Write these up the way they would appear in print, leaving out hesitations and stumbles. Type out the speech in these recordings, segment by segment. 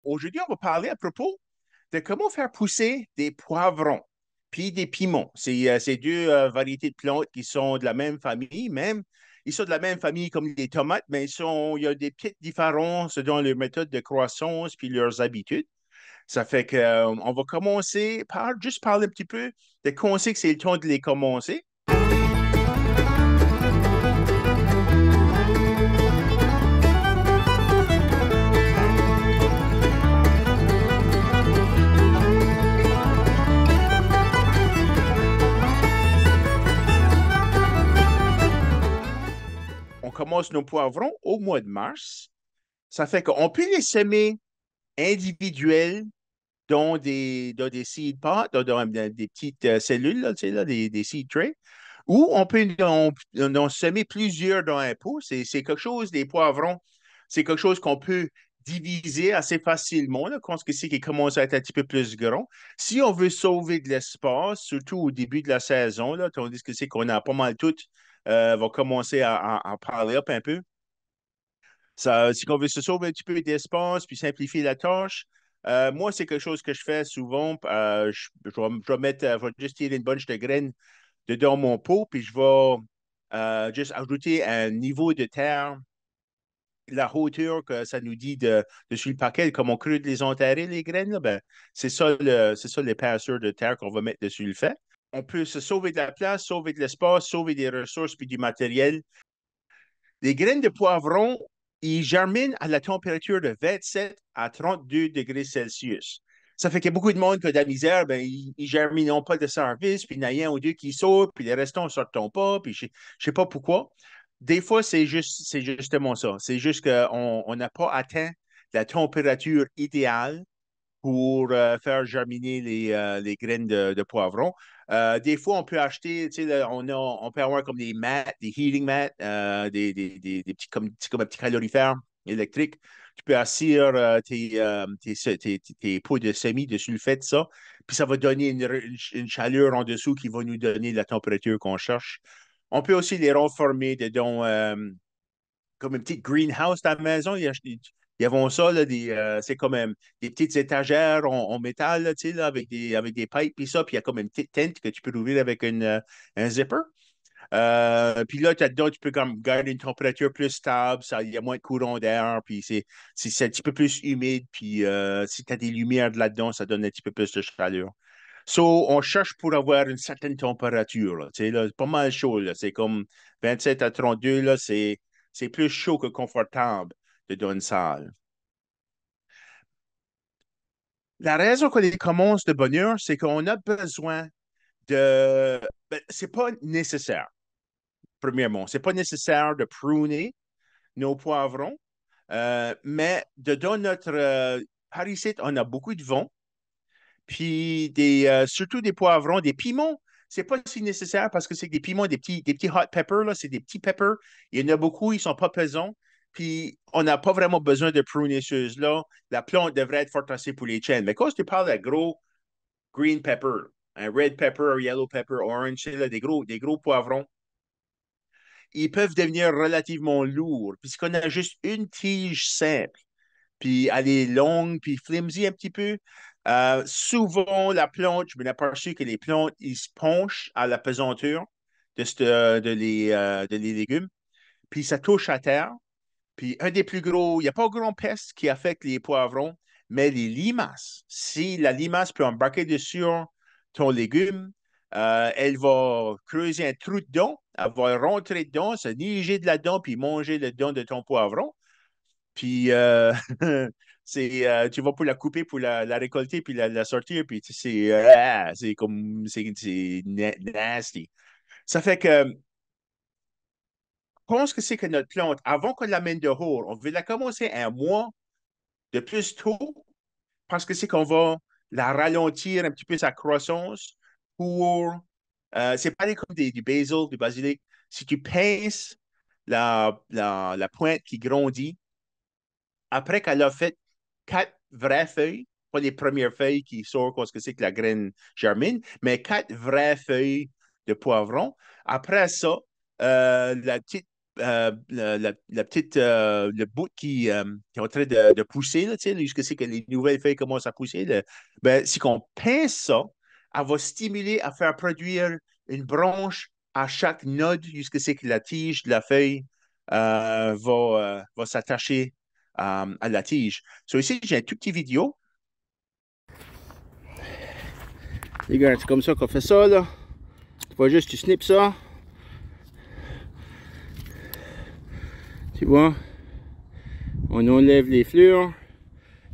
aujourd'hui, on va parler à propos de comment faire pousser des poivrons puis des piments. C'est deux variétés de plantes qui sont de la même famille, même. Ils sont de la même famille comme les tomates, mais il y a des petites différences dans leur méthode de croissance puis leurs habitudes. Ça fait que, on va commencer par juste parler un petit peu de quand c'est que c'est le temps de les commencer. On commence nos poivrons au mois de mars. Ça fait qu'on peut les semer individuels dans des seed pots, dans des petites cellules, là, tu sais, là, des seed trays, ou on peut en semer plusieurs dans un pot. C'est quelque chose, des poivrons, c'est quelque chose qu'on peut diviser assez facilement, là, quand c'est qui commence à être un petit peu plus grand. Si on veut sauver de l'espace, surtout au début de la saison, là, tandis que c'est qu'on a pas mal tout, va commencer à parler up un peu. Ça, si on veut se sauver un petit peu d'espace puis simplifier la tâche, moi, c'est quelque chose que je fais souvent. Je vais juste tirer une bunch de graines dedans mon pot, puis je vais juste ajouter un niveau de terre, la hauteur que ça nous dit dessus le paquet, comme on creuse les enterrer, les graines, là, ben, c'est ça l'épaisseur de terre qu'on va mettre dessus le fait. On peut se sauver de la place, sauver de l'espace, sauver des ressources puis du matériel. Les graines de poivron, ils germinent à la température de 27 à 32 degrés Celsius. Ça fait qu'il y a beaucoup de monde qui a de la misère, ben, ils germinent pas de service, puis il y en a un ou deux qui sortent, puis les restants ne sortent pas, puis je ne sais pas pourquoi. Des fois, c'est justement ça. C'est juste qu'on n'a pas atteint la température idéale pour faire germiner les graines de poivron. Des fois, on peut acheter, tu sais, là, on peut avoir comme des mats, des heating mats, des petits, comme un petit calorifère électrique. Tu peux assis tes pots de semis dessus le fait de ça, puis ça va donner une chaleur en dessous qui va nous donner la température qu'on cherche. On peut aussi les reformer dedans, comme une petite greenhouse à la maison. Ils avons ça, là, c'est comme des petites étagères en métal, là, tu sais, là, avec des pipes, puis ça, puis il y a comme une petite tente que tu peux ouvrir avec un zipper. Puis là, dedans, tu peux comme garder une température plus stable, il y a moins de courant d'air, puis c'est un petit peu plus humide, puis si tu as des lumières de là-dedans, ça donne un petit peu plus de chaleur. So, on cherche pour avoir une certaine température, là, tu sais, là, c'est pas mal chaud, là, c'est comme 27 à 32, là, c'est plus chaud que confortable de dans une salle. La raison qu'on les commence de bonne heure, c'est qu'on a besoin de... Ben, c'est pas nécessaire, premièrement. C'est pas nécessaire de pruner nos poivrons, mais dans notre... par ici, on a beaucoup de vent, puis surtout des poivrons, des piments. C'est pas si nécessaire parce que c'est des piments, des petits hot peppers, là, c'est des petits peppers. Il y en a beaucoup, ils sont pas pesants. Puis on n'a pas vraiment besoin de pruner ceux-là. La plante devrait être forte assez pour les chaînes. Mais quand tu parles de gros green pepper, un red pepper, un yellow pepper, orange, c'est là, des gros poivrons, ils peuvent devenir relativement lourds. Puisqu'on a juste une tige simple puis elle est longue, puis flimsy un petit peu. Souvent, la plante, je me suis aperçu que les plantes, ils se penchent à la pesanteur de les légumes, puis ça touche à terre. Puis un des plus gros, il n'y a pas de grand peste qui affecte les poivrons, mais les limaces. Si la limace peut embarquer dessus ton légume, elle va creuser un trou dedans, elle va rentrer dedans, se niger de là-dedans, puis manger le dedans de ton poivron. Puis tu vas pour la couper, pour la récolter, puis la sortir, puis c'est comme c'est nasty. Ça fait que je pense que c'est que notre plante, avant qu'on l'amène dehors, on veut la commencer un mois de plus tôt parce que c'est qu'on va la ralentir un petit peu sa croissance pour c'est pas comme du basil, du basilic. Si tu pinces la pointe qui grandit, après qu'elle a fait quatre vraies feuilles, pas les premières feuilles qui sortent parce que c'est que la graine germine, mais quatre vraies feuilles de poivron. Après ça, la petite la petite, le bout qui est en train de pousser, là, tu sais, jusqu'à ce que les nouvelles feuilles commencent à pousser, ben, si on pince ça, elle va stimuler à faire produire une branche à chaque node jusqu'à ce que la tige de la feuille va s'attacher à la tige. So, ici, j'ai un tout petit vidéo. Les gars, c'est comme ça qu'on fait ça, là. Tu vois juste, tu snips ça. Tu vois, on enlève les fleurs.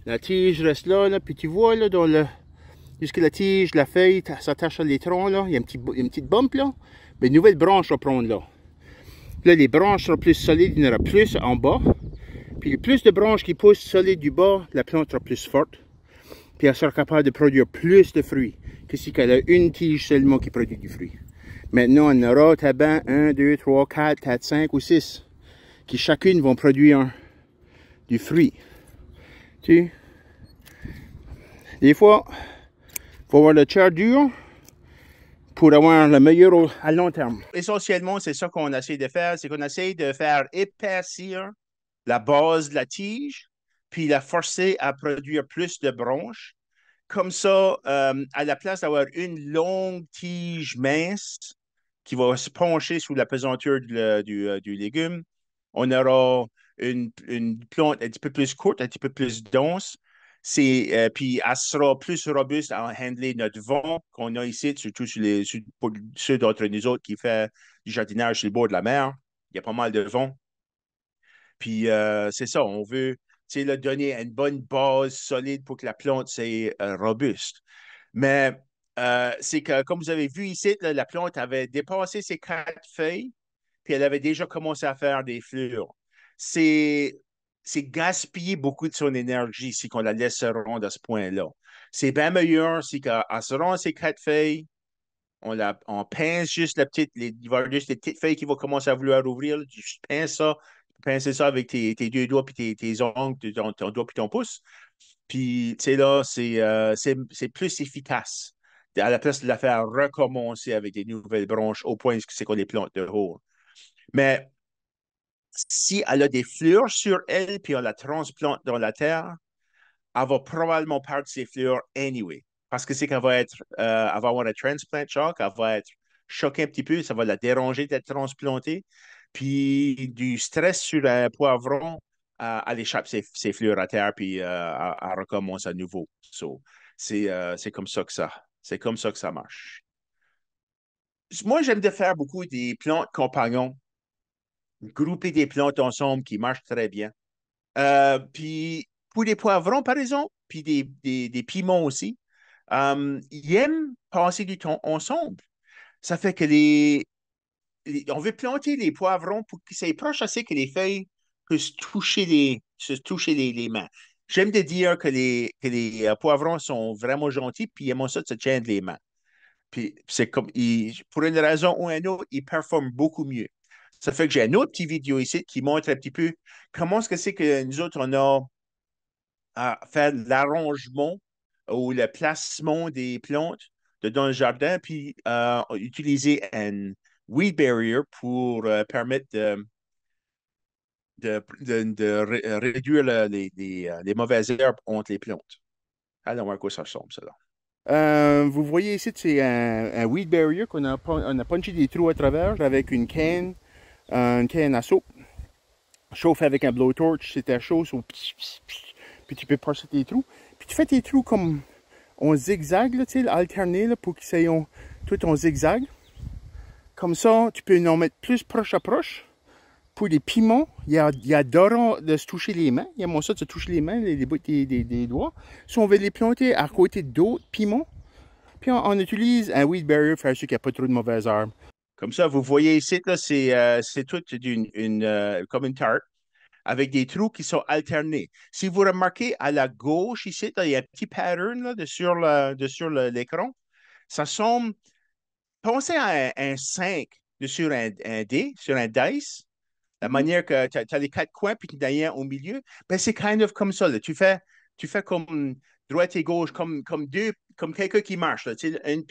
La tige reste là, là, puis tu vois, là, jusque la tige, la feuille s'attache à l'étron, là, il y a une petite bump, là. Mais une nouvelle branche va prendre, là. Là, les branches seront plus solides, il y en aura plus en bas. Puis, le plus de branches qui poussent solides du bas, la plante sera plus forte. Puis, elle sera capable de produire plus de fruits que si elle a une tige seulement qui produit du fruit. Maintenant, on aura tabac 1, 2, 3, 4, 5 ou 6 qui chacune vont produire du fruit. Tu sais? Des fois, il faut avoir le chair dur pour avoir le meilleur à long terme. Essentiellement, c'est ça qu'on essaie de faire, c'est qu'on essaie de faire épaissir la base de la tige, puis la forcer à produire plus de branches. Comme ça, à la place d'avoir une longue tige mince qui va se pencher sous la pesanteur du légume, on aura une plante un petit peu plus courte, un petit peu plus dense. Puis elle sera plus robuste à handler notre vent qu'on a ici, surtout pour ceux d'entre nous autres qui font du jardinage sur le bord de la mer. Il y a pas mal de vent. Puis c'est ça, on veut là, donner une bonne base solide pour que la plante soit robuste. Mais c'est que, comme vous avez vu ici, là, la plante avait dépassé ses 4 feuilles, puis elle avait déjà commencé à faire des fleurs. C'est, c'est gaspiller beaucoup de son énergie si on la laisse se rendre à ce point-là. C'est bien meilleur si qu'elle se rend ses 4 feuilles, on pince juste il va y avoir juste les petites feuilles qui vont commencer à vouloir ouvrir. Tu pinces ça, pinces ça avec tes deux doigts, puis tes ongles, ton doigt, puis ton pouce. Puis, tu sais, là, c'est plus efficace à la place de la faire recommencer avec des nouvelles branches au point que c'est qu'on les plante de haut. Mais si elle a des fleurs sur elle, puis on la transplante dans la terre, elle va probablement perdre ses fleurs anyway. Parce que c'est qu'elle va elle va avoir un transplant shock, elle va être choquée un petit peu, ça va la déranger d'être transplantée. Puis du stress sur un poivron, elle échappe ses fleurs à terre, puis elle recommence à nouveau. So, c'est comme ça que c'est comme ça que ça marche. Moi, j'aime de faire beaucoup des plantes compagnons, grouper des plantes ensemble qui marchent très bien. Puis pour des poivrons, par exemple, puis des piments aussi, ils aiment passer du temps ensemble. Ça fait que on veut planter les poivrons pour qu'ils soient proches assez que les feuilles puissent se toucher les mains. J'aime de dire que les poivrons sont vraiment gentils, puis ils aiment ça de se tiendre les mains. Puis c'est comme, pour une raison ou une autre, ils performent beaucoup mieux. Ça fait que j'ai un autre petit vidéo ici qui montre un petit peu comment est-ce que c'est que nous autres, on a à faire l'arrangement ou le placement des plantes dans le jardin, puis utiliser un weed barrier pour permettre de réduire les mauvaises herbes entre les plantes. Allons voir à quoi ça ressemble, ça. Vous voyez ici, c'est un weed barrier on a punché des trous à travers avec une canne à soupe. Chauffe avec un blowtorch, c'était chaud, puis tu peux passer tes trous. Puis tu fais tes trous comme en zigzag, là, alterné là, pour qu'ils soient tout en zigzag. Comme ça, tu peux en mettre plus proche à proche. Pour les piments, il adorent de se toucher les mains. Il aiment ça de se toucher les mains, les bouts des doigts. Si on veut les planter à côté d'autres piments, puis on utilise un weed barrier pour faire sûr qu'il n'y a pas trop de mauvaises herbes. Comme ça, vous voyez ici, là, c'est tout comme une tarte avec des trous qui sont alternés. Si vous remarquez à la gauche ici, là, il y a un petit pattern là, sur l'écran. Ça semble, pensez à un 5 sur un dé, sur un dice. La manière que tu as les 4 coins puis tu as un au milieu, ben c'est kind of comme ça. Là. Tu fais comme droite et gauche, comme quelqu'un qui marche. Là,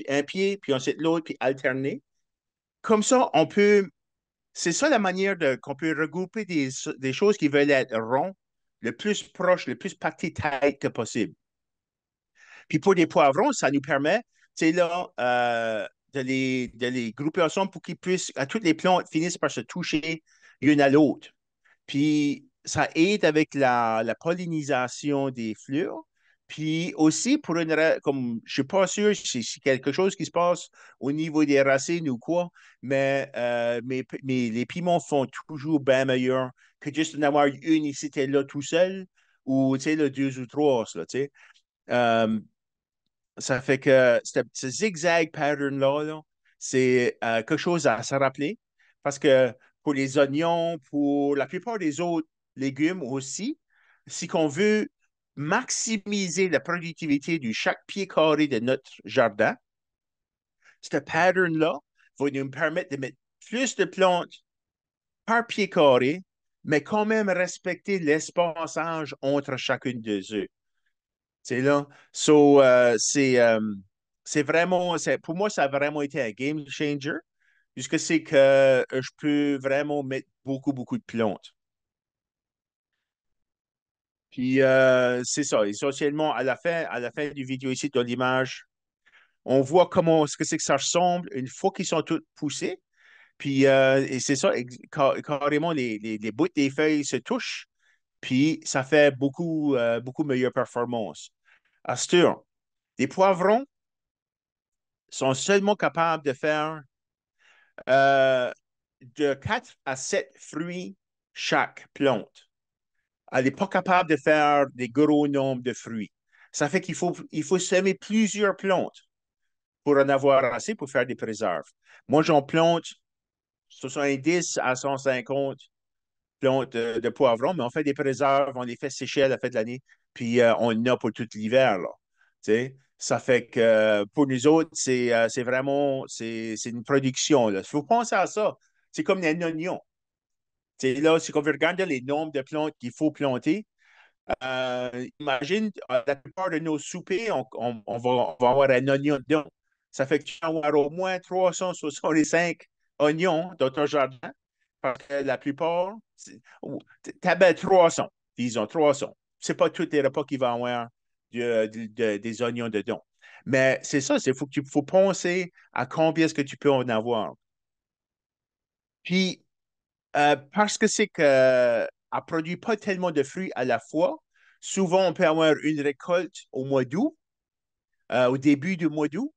un pied, puis ensuite l'autre, puis alterner. Comme ça, on peut c'est ça la manière qu'on peut regrouper des choses qui veulent être ronds, le plus proche, le plus pâté tête que possible. Puis pour des poivrons, ça nous permet, tu sais, là, de les grouper ensemble pour qu'ils puissent, à toutes les plantes finissent par se toucher l'une à l'autre. Puis ça aide avec la pollinisation des fleurs. Puis aussi, comme je suis pas sûr si c'est quelque chose qui se passe au niveau des racines ou quoi, mais les piments font toujours bien meilleur que juste d'en avoir une ici et là tout seul, ou tu sais, le deux ou trois, là, tu sais. Euh, Ça fait que ce zigzag pattern-là, là, c'est quelque chose à se rappeler parce que pour les oignons, pour la plupart des autres légumes aussi, si on veut maximiser la productivité de chaque pied carré de notre jardin, ce pattern-là va nous permettre de mettre plus de plantes par pied carré, mais quand même respecter l'espaçage entre chacune des œufs. C'est là. So, c'est vraiment, pour moi, ça a vraiment été un game changer, puisque c'est que je peux vraiment mettre beaucoup, beaucoup de plantes. Puis, c'est ça. Essentiellement, à la fin du vidéo ici, dans l'image, on voit comment, ce que c'est que ça ressemble une fois qu'ils sont tous poussés. Puis, et c'est ça, carrément, les bouts des feuilles se touchent, puis ça fait beaucoup, beaucoup meilleure performance. Astur, les poivrons, sont seulement capables de faire euh, de 4 à 7 fruits chaque plante. Elle n'est pas capable de faire des gros nombres de fruits. Ça fait il faut semer plusieurs plantes pour en avoir assez pour faire des préserves. Moi, j'en plante 70 à 150 plantes de poivrons, mais on fait des préserves, on les fait sécher à la fin de l'année, puis on en a pour tout l'hiver, là. Tu sais? Ça fait que pour nous autres, c'est vraiment c'est une production. Il faut penser à ça. C'est comme un oignon. Tu sais, là, si on veut regarder les nombres de plantes qu'il faut planter, imagine, la plupart de nos soupers, on va avoir un oignon dedans. Ça fait que tu vas avoir au moins 365 oignons dans ton jardin, parce que la plupart, tu as 300, disons 300. C'est pas tous les repas qui vont avoir des oignons dedans. Mais c'est ça, faut penser à combien est-ce que tu peux en avoir. Puis, parce que c'est qu'elle ne produit pas tellement de fruits à la fois, souvent on peut avoir une récolte au mois d'août, au début du mois d'août.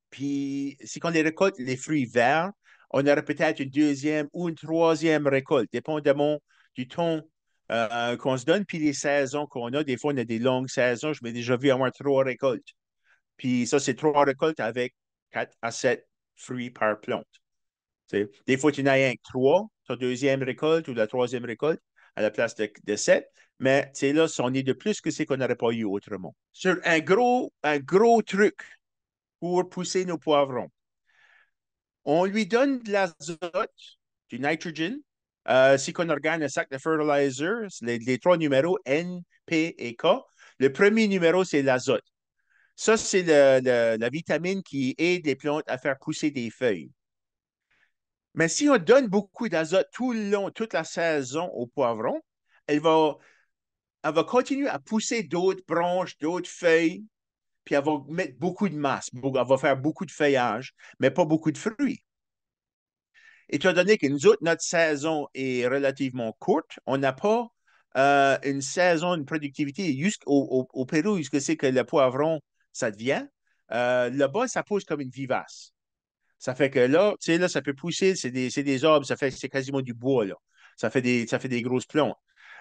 Puis si on les récolte les fruits verts, on aurait peut-être une deuxième ou une troisième récolte, dépendamment du temps qu'on se donne, puis les saisons qu'on a. Des fois, on a des longues saisons. Je m'ai déjà vu avoir trois récoltes. Puis ça, c'est trois récoltes avec 4 à 7 fruits par plante. T'sais. Des fois, tu n'as rien que trois, ta deuxième récolte ou la troisième récolte à la place de 7. Mais là, on est de plus que c'est qu'on n'aurait pas eu autrement. Sur un gros truc pour pousser nos poivrons, on lui donne de l'azote, du nitrogen. Si on regarde un sac de fertilizer, les trois numéros N, P et K, le premier numéro, c'est l'azote. Ça, c'est la vitamine qui aide les plantes à faire pousser des feuilles. Mais si on donne beaucoup d'azote tout le long, toute la saison au poivron, elle va, elle va continuer à pousser d'autres branches, d'autres feuilles, puis elle va mettre beaucoup de masse. Elle va faire beaucoup de feuillage, mais pas beaucoup de fruits. Étant donné que nous autres, notre saison est relativement courte, on n'a pas une saison, une productivité au Pérou, ce que c'est que le poivron, ça devient. Là-bas, ça pousse comme une vivace. Ça fait que là, tu sais, là, ça peut pousser, c'est des arbres, c'est quasiment du bois, là. Ça fait des grosses plantes.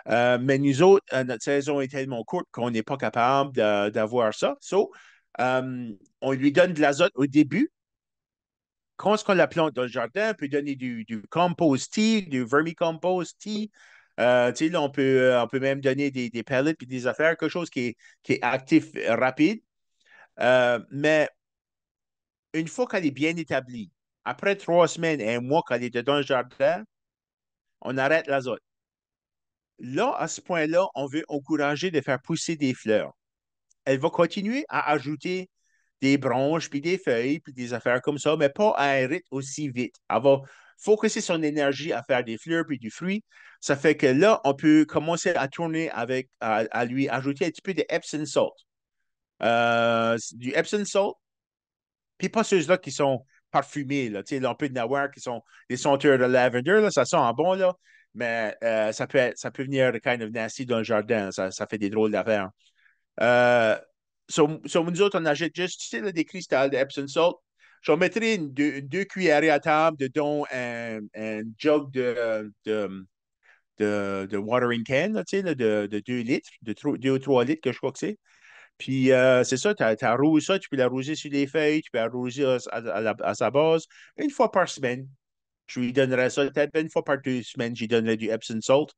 Mais nous autres, notre saison est tellement courte qu'on n'est pas capable d'avoir ça. So, on lui donne de l'azote au début. Quand on la plante dans le jardin, on peut donner du compost tea, du vermicompost tea. Tu sais, là, on peut même donner des pellets puis des affaires, quelque chose qui est actif, rapide. Mais une fois qu'elle est bien établie, après 3 semaines et un mois qu'elle est dans le jardin, on arrête l'azote. Là, à ce point-là, on veut encourager de faire pousser des fleurs. Elle va continuer à ajouter des branches, puis des feuilles, puis des affaires comme ça, mais pas à un rythme aussi vite. focuser son énergie à faire des fleurs puis du fruit. Ça fait que là, on peut commencer à tourner avec, à lui ajouter un petit peu de Epsom salt. Du Epsom salt, puis pas ceux-là qui sont parfumés, là. Tu sais, là, on peut en avoir qui sont des senteurs de lavender, là, ça sent bon, là, mais ça peut venir kind of nasty dans le jardin. Ça fait des drôles d'affaires. Euh, nous autres, on achète juste, tu sais, là, des cristals d'Epsom salt. Je mettrai deux cuillerées à table, dedans un jug de watering can, là, tu sais, là, de 2 litres, de 2 ou 3 litres, que je crois que c'est. Puis c'est ça, tu arroses ça, tu peux l'arroser sur les feuilles, tu peux arroser à sa base une fois par semaine. Je lui donnerais ça peut-être une fois par 2 semaines, j'y donnerais du Epsom salt.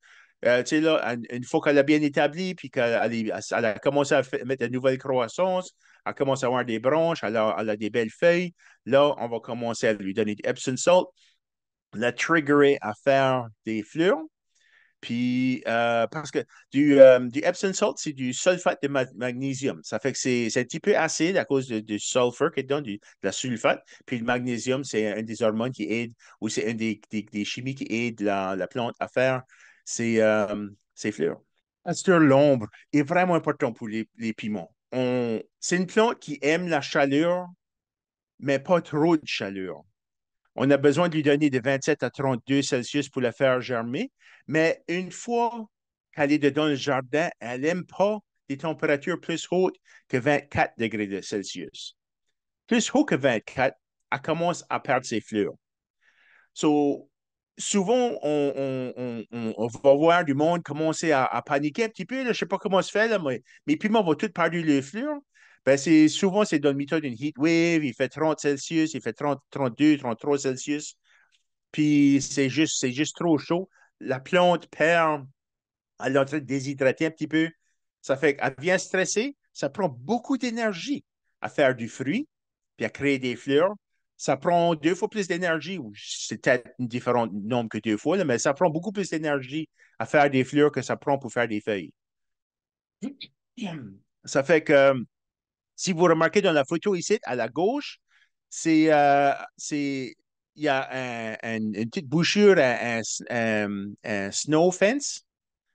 Tu sais, là, une fois qu'elle a bien établi, puis elle a commencé à mettre de nouvelles croissances, elle commence à avoir des branches, elle a des belles feuilles, là, on va commencer à lui donner du Epsom salt, la triggerer à faire des fleurs. Puis, parce que du Epsom salt, c'est du sulfate de magnésium. Ça fait que c'est un petit peu acide à cause du sulfure qui est dedans, de la sulfate. Puis le magnésium, c'est un des hormones qui aide, ou c'est un des chimies qui aide la plante à faire ses fleurs. L'ombre est vraiment important pour les piments. C'est une plante qui aime la chaleur, mais pas trop de chaleur. On a besoin de lui donner de 27 à 32 Celsius pour la faire germer, mais une fois qu'elle est dedans le jardin, elle n'aime pas des températures plus hautes que 24 degrés de Celsius. Plus haut que 24, elle commence à perdre ses fleurs. So, souvent, on va voir du monde commencer à paniquer un petit peu. Là. Je ne sais pas comment se fait, là, mais mes piments vont tous perdre les fleurs. Ben, souvent, c'est dans le méthode d'une heat wave. Il fait 30 Celsius, il fait 30, 32, 33 Celsius. Puis c'est juste trop chaud. La plante perd, elle est en train de déshydrater un petit peu. Ça fait qu'elle vient stresser. Ça prend beaucoup d'énergie à faire du fruit, puis à créer des fleurs. Ça prend 2 fois plus d'énergie, ou c'est peut-être un différent nombre que 2 fois, là, mais ça prend beaucoup plus d'énergie à faire des fleurs que ça prend pour faire des feuilles. Ça fait que si vous remarquez dans la photo ici, à la gauche, il y a une petite bouchure, un snow fence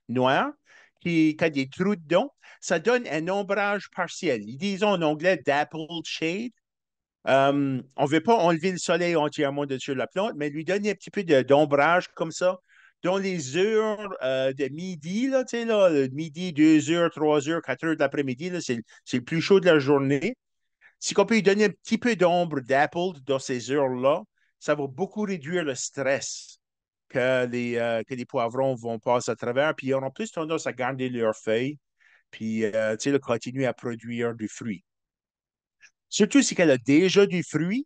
noir qui a des trous dedans. Ça donne un ombrage partiel. Ils disent en anglais dappled shade. On ne veut pas enlever le soleil entièrement dessus la plante, mais lui donner un petit peu d'ombrage comme ça. Dans les heures de midi, là, tu sais, là, midi, 2 heures, 3 heures, 4 heures de l'après-midi, c'est le plus chaud de la journée. Si on peut lui donner un petit peu d'ombre d'Apple dans ces heures-là, ça va beaucoup réduire le stress que les poivrons vont passer à travers, puis ils auront plus tendance à garder leurs feuilles, puis tu sais, continuer à produire du fruit. Surtout si elle a déjà du fruit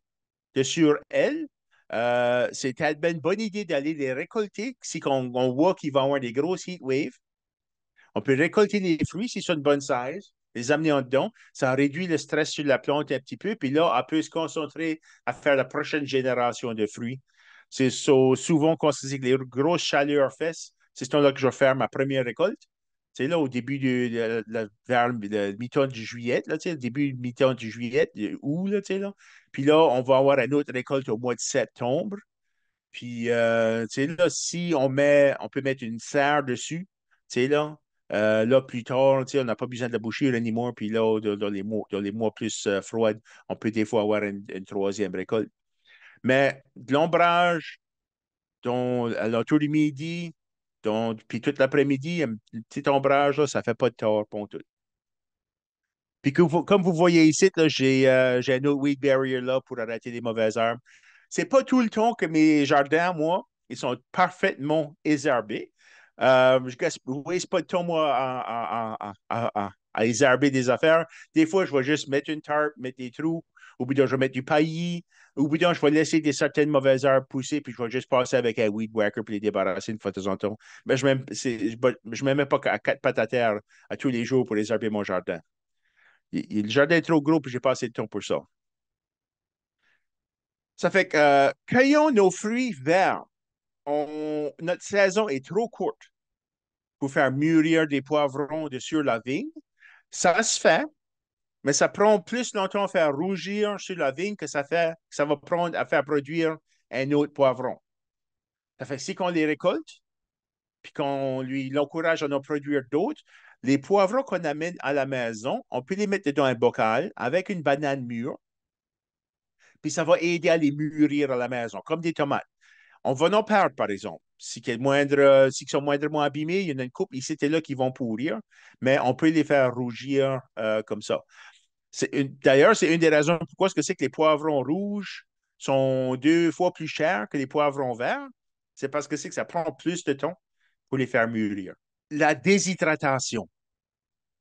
de sur elle, c'est tellement une bonne idée d'aller les récolter si on voit qu'il va y avoir des grosses heat waves. On peut récolter les fruits s'ils sont de bonne size, les amener en dedans. Ça réduit le stress sur la plante un petit peu. Puis là, elle peut se concentrer à faire la prochaine génération de fruits. Souvent, quand c'est que les grosses chaleurs fessent, c'est ce temps-là que je vais faire ma première récolte. C'est là au début vers le mi-temps du juillet, là, le début mi-temps du juillet, août, là, là. Puis là, on va avoir une autre récolte au mois de septembre. Puis, tu sais, là, si on peut mettre une serre dessus, tu sais, là, plus tard, tu sais, on n'a pas besoin de la boucher anymore. Puis là, dans les mois plus froids, on peut des fois avoir une troisième récolte. Mais de l'ombrage, à l'entour du midi, puis toute l'après-midi, un petit ombrage, là, ça fait pas de tort pour tout. Puis comme vous voyez ici, là, j'ai un autre weed barrier là pour arrêter les mauvaises herbes. C'est pas tout le temps que mes jardins, moi, ils sont parfaitement désherbés. Je waste pas de temps, moi, à désherber des affaires. Des fois, je vais juste mettre une tarpe, mettre des trous. Au bout d'un, je vais mettre du paillis. Au bout d'un, je vais laisser certaines mauvaises herbes pousser, puis je vais juste passer avec un weed whacker pour les débarrasser une fois de temps en temps. Mais je ne me mets pas à 4 pattes à terre à tous les jours pour désherber mon jardin. Le jardin est trop gros, puis j'ai pas assez de temps pour ça. Ça fait que cueillons nos fruits verts. Notre saison est trop courte pour faire mûrir des poivrons de sur la vigne. Ça se fait, mais ça prend plus longtemps à faire rougir sur la vigne que ça va prendre à faire produire un autre poivron. Ça fait que si on les récolte, puis qu'on l'encourage à en produire d'autres, les poivrons qu'on amène à la maison, on peut les mettre dans un bocal avec une banane mûre, puis ça va aider à les mûrir à la maison, comme des tomates. On va en perdre, par exemple. Si ils sont moindrement abîmés, il y en a une coupe ici et là qui vont pourrir, mais on peut les faire rougir comme ça. D'ailleurs, c'est une des raisons pourquoi c'est que les poivrons rouges sont 2 fois plus chers que les poivrons verts. C'est parce que c'est que ça prend plus de temps pour les faire mûrir. La déshydratation.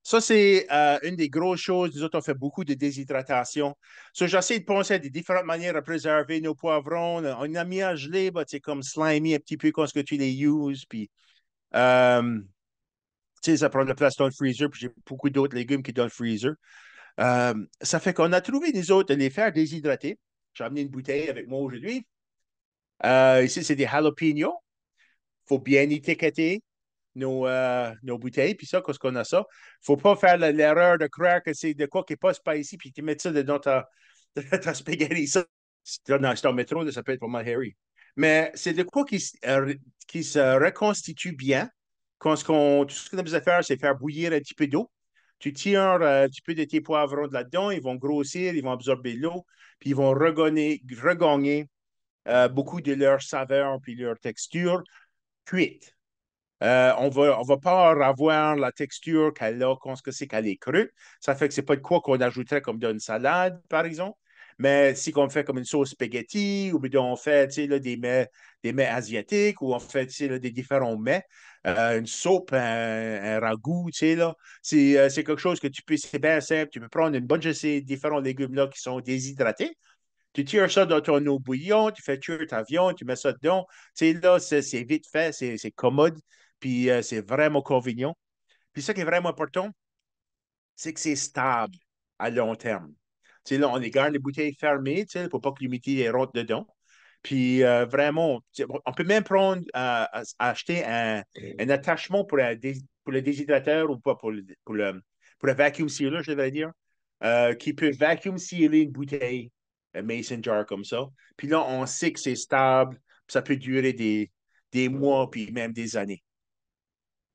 Ça, c'est une des grosses choses. Nous autres, on fait beaucoup de déshydratation. So, j'essaie de penser à des différentes manières de préserver nos poivrons. On a mis à geler, bah, c'est comme slimy un petit peu quand ce que tu les uses. Puis, euh, tu sais, ça prend de la place dans le freezer. Puis, j'ai beaucoup d'autres légumes qui sont dans le freezer. Ça fait qu'on a trouvé, nous autres, de les faire déshydrater. J'ai amené une bouteille avec moi aujourd'hui. Ici, c'est des jalapenos. Il faut bien étiqueter nos bouteilles. Puis ça, quand on a ça, il ne faut pas faire l'erreur de croire que c'est de quoi qui passe pas ici, puis tu mets ça dans ta spaghetti. Ça, c'est ton métro, là, ça peut être pas mal Harry. Mais c'est de quoi qui se reconstitue bien quand tout ce qu'on a besoin de faire, c'est faire bouillir un petit peu d'eau. Tu tires un petit peu de tes poivrons de là-dedans, ils vont grossir, ils vont absorber l'eau, puis ils vont regagner beaucoup de leur saveur puis leur texture cuite. On va pas avoir la texture qu'elle a quand c'est qu'elle est crue. Ça fait que c'est pas de quoi qu'on ajouterait comme dans une salade, par exemple. Mais si on fait comme une sauce spaghetti, ou bien on fait tu sais, là, des mets asiatiques, ou on fait tu sais, là, des différents mets, une soupe, un ragoût, tu sais, là, c'est quelque chose que tu peux, c'est bien simple. Tu peux prendre une bonne de ces différents légumes-là qui sont déshydratés. Tu tires ça dans ton eau bouillante, tu fais cuire ta viande, tu mets ça dedans. Tu sais, là, c'est vite fait, c'est commode, puis c'est vraiment convenient. Puis ça qui est vraiment important, c'est que c'est stable à long terme. Tu sais, là, on les garde les bouteilles fermées, tu sais, pour pas que l'humidité rentre dedans. Puis vraiment, on peut même prendre, acheter un attachement pour le déshydrateur ou pas pour le vacuum sealer, je devrais dire, qui peut vacuum sealer une bouteille, un mason jar comme ça. Puis là, on sait que c'est stable, puis ça peut durer des mois, puis même des années.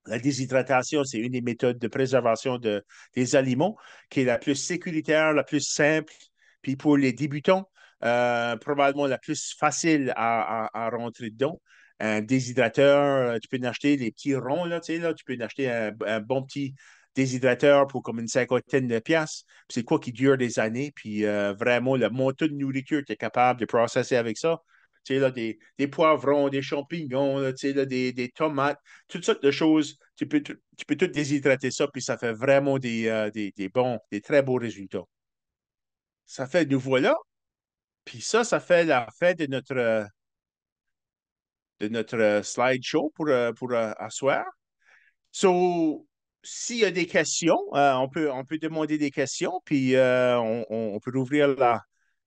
La déshydratation, c'est une des méthodes de préservation des aliments qui est la plus sécuritaire, la plus simple, puis pour les débutants, probablement la plus facile à rentrer dedans. Un déshydrateur, tu peux en acheter les petits ronds, là, tu sais, là, tu peux en acheter un bon petit déshydrateur pour comme une cinquantaine de piastres. Puis c'est quoi qui dure des années, puis vraiment, le montant de nourriture, tu es capable de processer avec ça. Tu sais, là, des poivrons, des champignons, là, tu sais, là, des tomates, toutes sortes de choses. Tu peux tout déshydrater ça, puis ça fait vraiment des très beaux résultats. Ça fait, nous voilà. Puis ça fait la fin de notre slideshow pour asseoir. So, s'il y a des questions, on peut demander des questions, puis on peut ouvrir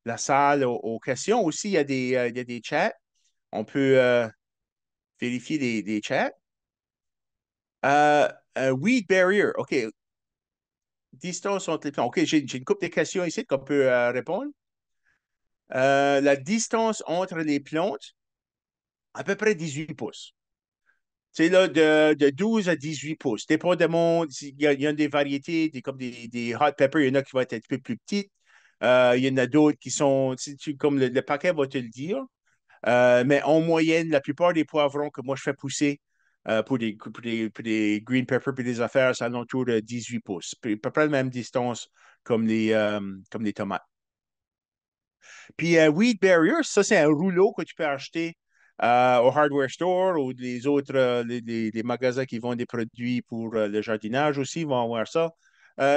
la salle aux questions. Aussi, il y a des chats. On peut vérifier des chats. Weed barrier. OK. Distance entre les plants. OK, j'ai une couple de questions ici qu'on peut répondre. La distance entre les plantes, à peu près 18 pouces. C'est là de 12 à 18 pouces. Dépendamment, il y a des variétés, comme des hot peppers, il y en a qui vont être un peu plus petites. Il y en a d'autres qui sont, comme le paquet va te le dire. Mais en moyenne, la plupart des poivrons que moi je fais pousser pour des green peppers et des affaires, c'est alentour de 18 pouces. Puis, à peu près la même distance comme les tomates. Puis Weed Barrier, ça, c'est un rouleau que tu peux acheter au hardware store ou les autres les magasins qui vendent des produits pour le jardinage aussi vont avoir ça.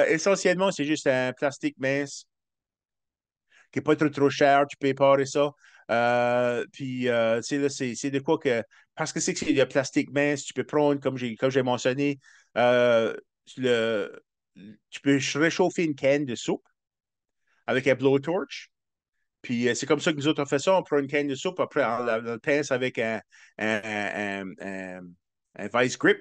Essentiellement, c'est juste un plastique mince qui n'est pas trop, trop cher. Tu peux éparer ça. Puis, c'est de quoi que. Parce que c'est que c'est du plastique mince, tu peux prendre, comme j'ai mentionné, euh, le, tu peux réchauffer une canne de soupe avec un blowtorch. Puis c'est comme ça que nous autres on fait ça. On prend une canne de soupe, après on la pince avec un vice grip.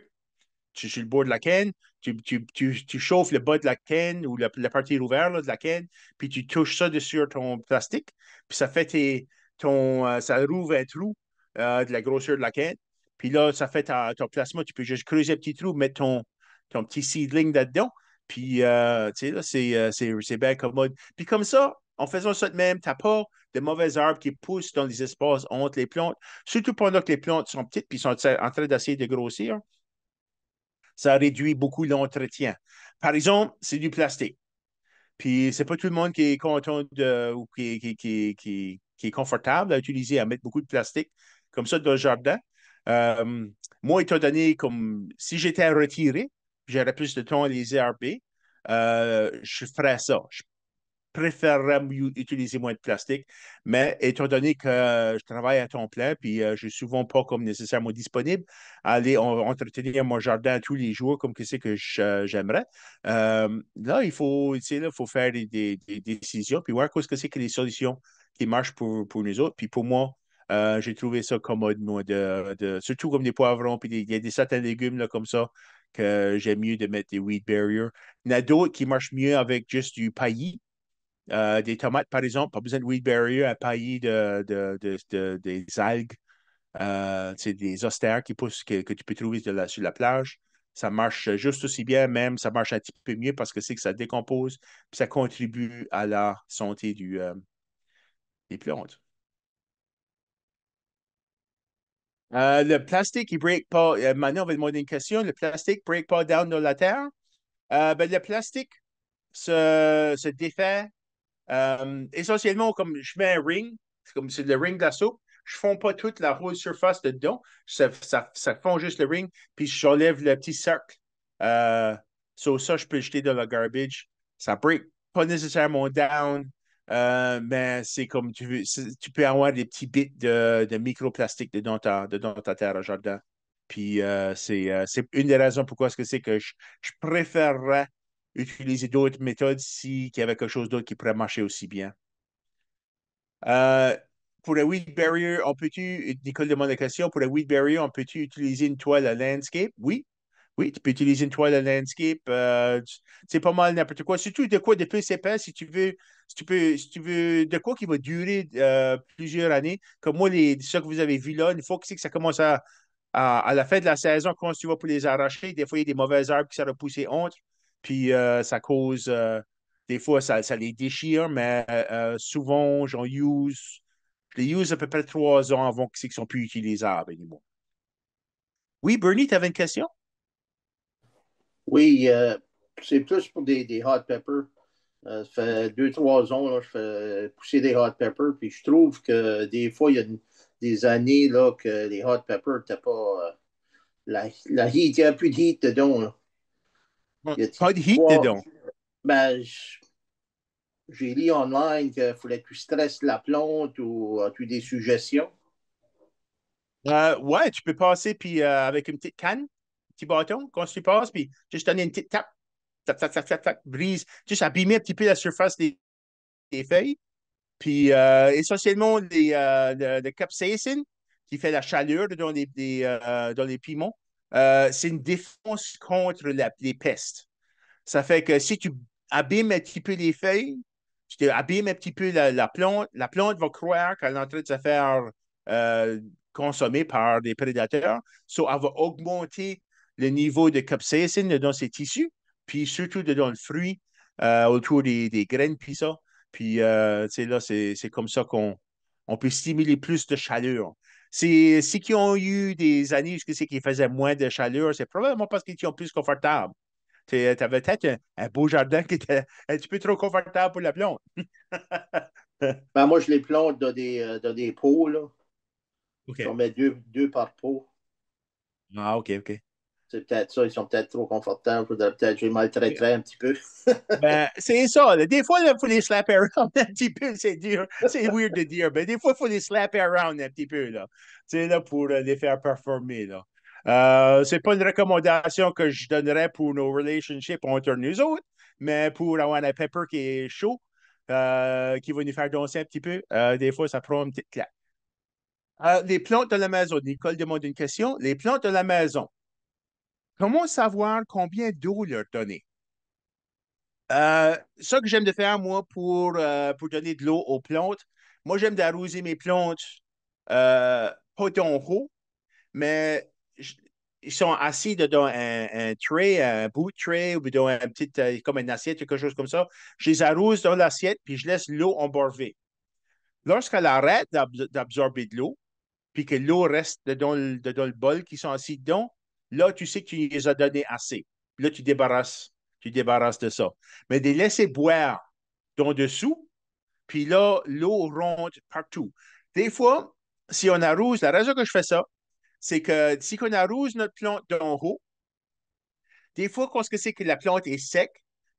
Sur le bord de la canne, tu chauffes le bas de la canne ou la partie ouverte là, de la canne, puis tu touches ça dessus sur ton plastique, puis ça fait ça rouvre un trou de la grosseur de la canne. Puis là, ça fait ton placement. Tu peux juste creuser un petit trou, mettre ton petit seedling là-dedans. Puis, tu sais, là, c'est bien commode. Puis comme ça, en faisant ça de même, tu n'as pas de mauvais arbres qui poussent dans les espaces entre les plantes, surtout pendant que les plantes sont petites puis sont en train d'essayer de grossir. Ça réduit beaucoup l'entretien. Par exemple, c'est du plastique. Puis c'est pas tout le monde qui est content ou qui est confortable à utiliser, à mettre beaucoup de plastique comme ça dans le jardin. Euh, Moi, étant donné comme si j'étais retiré, j'aurais plus de temps à les herber, je ferais ça. Je préférerais utiliser moins de plastique, mais étant donné que je travaille à temps plein, puis je ne suis souvent pas comme nécessairement disponible à aller entretenir mon jardin tous les jours comme que c'est que j'aimerais, là, tu sais, là, il faut faire des décisions, puis voir qu'est-ce que c'est que les solutions qui marchent pour nous autres. Puis pour moi, j'ai trouvé ça commode, moi, surtout comme des poivrons, puis il y a des certains légumes là, comme ça que j'aime mieux de mettre des weed barriers. Il y en a d'autres qui marchent mieux avec juste du paillis. Des tomates, par exemple, pas besoin de weed barrier à pailler des algues, des austères qui poussent, que tu peux trouver sur la plage. Ça marche juste aussi bien, même ça marche un petit peu mieux parce que c'est que ça décompose, puis ça contribue à la santé des plantes. Le plastique, il ne break pas. Maintenant, on va demander une question. Le plastique ne break pas down dans la terre. Ben, le plastique se défait. Essentiellement, comme je mets un ring, c'est comme c'est le ring de la soupe, je ne fonds pas toute la whole surface dedans, ça fond juste le ring, puis j'enlève le petit cercle. Euh, ça, je peux le jeter dans le garbage. Ça break pas nécessairement down, mais c'est comme tu peux avoir des petits bits de microplastique dedans ta terre à jardin. Puis c'est une des raisons pourquoi est-ce que c'est que je préférerais utiliser d'autres méthodes si qu'il y avait quelque chose d'autre qui pourrait marcher aussi bien. Euh, pour le weed barrier, Nicole demande la question, pour le weed barrier, on peut-tu utiliser une toile à landscape? Oui. Oui, tu peux utiliser une toile à landscape. C'est pas mal n'importe quoi. Surtout de quoi de plus épais si tu veux, si tu veux de quoi qui va durer plusieurs années. Comme moi, ça que vous avez vu là, une fois que ça commence à la fin de la saison, quand tu vas pour les arracher, des fois, il y a des mauvais arbres qui sont repoussés entre, puis ça cause, des fois, ça les déchire, mais souvent, je les use à peu près 3 ans avant qu'ils ne sont plus utilisables anymore. Oui, Bernie, tu avais une question? Oui, c'est plus pour des hot peppers. Ça fait 2, 3 ans là, je fais pousser des hot peppers, puis je trouve que des fois, il y a des années là, que les hot peppers n'étaient pas. La heat, il n'y a plus de heat dedans. Là. Il y a Pas de heat trois. dedans. Ben, j'ai lu online qu'il fallait que tu stresses la plante ou as-tu des suggestions? Ouais, tu peux passer puis avec une petite canne, un petit bâton, quand tu passes, puis juste donner une petite tape, tape, tape, tape, tape, tape, brise, juste abîmer un petit peu la surface des feuilles. Puis essentiellement, le capsaïcine qui fait la chaleur dans les piments, c'est une défense contre les pestes. Ça fait que si tu abîmes un petit peu les feuilles, tu abîmes un petit peu la plante va croire qu'elle est en train de se faire euh, consommer par des prédateurs. So, elle va augmenter le niveau de capsaïcine dans ses tissus, puis surtout dans le fruit, autour des graines, puis ça. Puis, tu sais, là, c'est comme ça qu'on peut stimuler plus de chaleur. C'est, si qui ont eu des années où c'est qu'ils faisaient moins de chaleur, c'est probablement parce qu'ils sont plus confortables. Tu avais peut-être un beau jardin qui était un petit peu trop confortable pour la plante. Ben, moi, je les plante dans des pots. Là. J'en OK. mets deux par pot. Ah, OK, OK. C'est peut-être ça, ils sont peut-être trop confortables. Peut-être que je les maltraiterais un petit peu. Ben, c'est ça. Là. Des fois, il faut les slap around un petit peu. C'est dur. C'est weird de dire. Mais des fois, il faut les slap around un petit peu. Là. Tu sais, là, pour les faire performer. Là. C'est pas une recommandation que je donnerais pour nos relationships entre nous autres, mais pour avoir un pepper qui est chaud, qui va nous faire danser un petit peu, des fois, ça prend une petite claque. Les plantes de la maison. Nicole demande une question. Les plantes de la maison. Comment savoir combien d'eau leur donner? Ça que j'aime de faire, moi, pour donner de l'eau aux plantes, moi, j'aime d'arroser mes plantes pas d'en haut, mais ils sont assis dans un tray, un boot tray, ou dans un petit, comme une assiette, quelque chose comme ça. Je les arrose dans l'assiette, puis je laisse l'eau embarver. Lorsqu'elle arrête d'absorber de l'eau, puis que l'eau reste dedans le bol qui sont assis dedans, là, tu sais que tu les as donné assez. Là, tu débarrasses de ça. Mais de les laisser boire dans dessous, puis là, l'eau rentre partout. Des fois, si on arrose, la raison que je fais ça, c'est que si on arrose notre plante d'en haut, des fois, quand c'est que la plante est sec,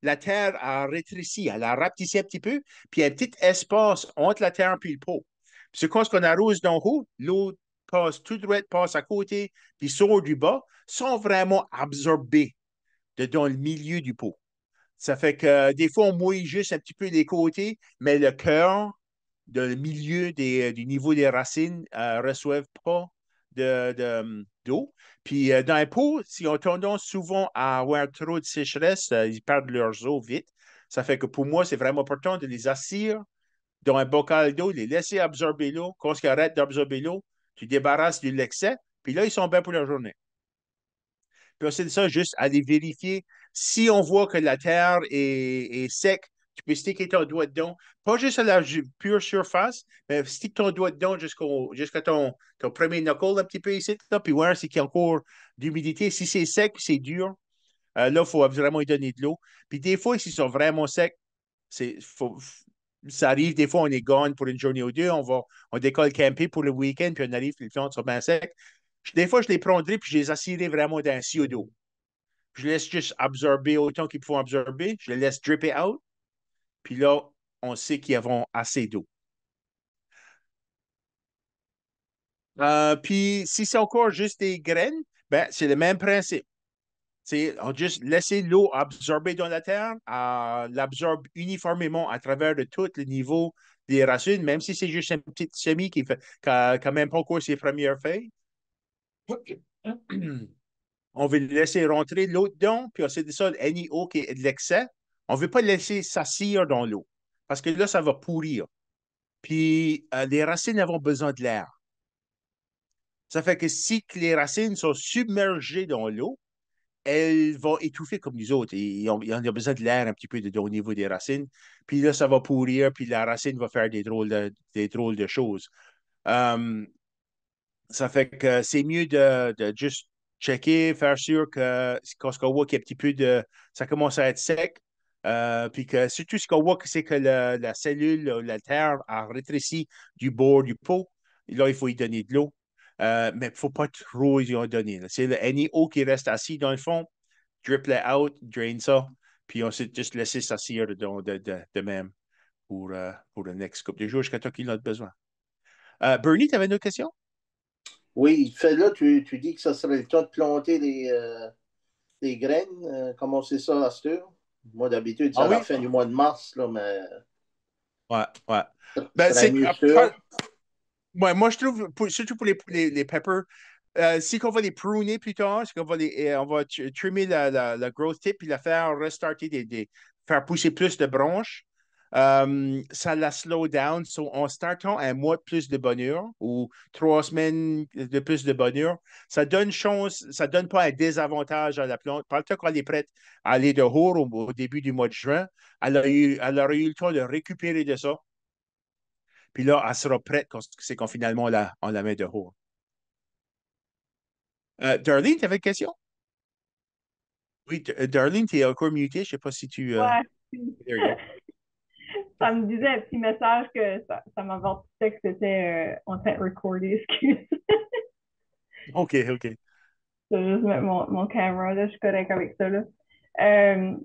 la terre a rétréci, elle a rapetissé un petit peu, puis il y a un petit espace entre la terre et le pot. Puis quand on arrose d'en haut, l'eau passe tout droit, passe à côté, puis sort du bas, sans vraiment absorber dans le milieu du pot. Ça fait que des fois, on mouille juste un petit peu les côtés, mais le cœur, le milieu du niveau des racines ne reçoivent pas d'eau. Puis dans les pots, s'ils ont tendance souvent à avoir trop de sécheresse, ils perdent leurs eaux vite. Ça fait que pour moi, c'est vraiment important de les asseoir dans un bocal d'eau, les laisser absorber l'eau. Quand ils arrêtent d'absorber l'eau, tu débarrasses de l'excès, puis là, ils sont bien pour la journée. Puis c'est ça, juste aller vérifier. Si on voit que la terre est sec, tu peux sticker ton doigt dedans. Pas juste à la pure surface, mais stick ton doigt dedans jusqu'à ton premier knuckle un petit peu ici, là, puis voir s'il y a encore d'humidité. Si c'est sec, c'est dur, là, il faut vraiment y donner de l'eau. Puis des fois, s'ils sont vraiment secs, ça arrive, des fois, on est gone pour une journée ou deux, on décolle camper pour le week-end, puis on arrive, puis les plantes sont bien secs. Des fois, je les prendrai, puis je les assirai vraiment dans un sio d'eau. Je laisse juste absorber autant qu'ils font absorber. Je les laisse dripper out. Puis là, on sait qu'ils avont assez d'eau. Puis si c'est encore juste des graines, ben, c'est le même principe. On juste laisser l'eau absorber dans la terre, l'absorbe uniformément à travers de tout le niveau des racines, même si c'est juste un petit semis qui a quand même pas encore ses premières feuilles. On veut laisser rentrer l'eau dedans, puis c'est de ça, le NiO qui est de l'excès. On ne veut pas le laisser s'assire dans l'eau, parce que là, ça va pourrir. Puis les racines ont besoin de l'air. Ça fait que si les racines sont submergées dans l'eau, elles vont étouffer comme les autres. Ils ont besoin de l'air un petit peu au niveau des racines. Puis là, ça va pourrir, puis la racine va faire des drôles de choses. Euh, Ça fait que c'est mieux de juste checker, faire sûr que quand on voit qu'il y a un petit peu de. Ça commence à être sec. Puis que surtout ce qu'on voit que c'est que la cellule, la terre a rétréci du bord du pot. Et là, il faut y donner de l'eau. Mais il ne faut pas trop y en donner. C'est le NiO qui reste assis dans le fond. Drip it out, drain ça. Puis on s'est juste laissé s'assire de même pour le next couple de jours jusqu'à temps qu'il en a besoin. Bernie, tu avais une autre question? Oui, fait là, tu dis que ça serait le temps de planter des graines. Comment c'est ça à cette heure? Moi, d'habitude, c'est Ah à la oui? fin du mois de mars, là, mais Ouais, ouais. ce Ben, serait c'est mieux sûr. ouais, moi, je trouve, surtout pour les peppers, si on va les pruner plus tard, c'est qu'on va on va trimmer la growth tip puis la faire restarter, faire pousser plus de branches. Ça la slow down. So, en startant un mois de plus de bonheur ou 3 semaines de plus de bonheur, ça donne pas un désavantage à la plante. Par le temps qu'elle est prête à aller dehors au début du mois de juin, elle aurait eu le temps de récupérer de ça. Puis là, elle sera prête quand c'est quand finalement on la met dehors. Darlene, tu avais une question? Oui, Darlene, tu es encore muté. Je ne sais pas si tu. Ouais. There you go. Ça me disait un petit message que ça m'avertissait que c'était en train de recorder, excuse. OK, OK. Je vais juste mettre mon caméra, là, je suis correcte avec ça, là. Euh,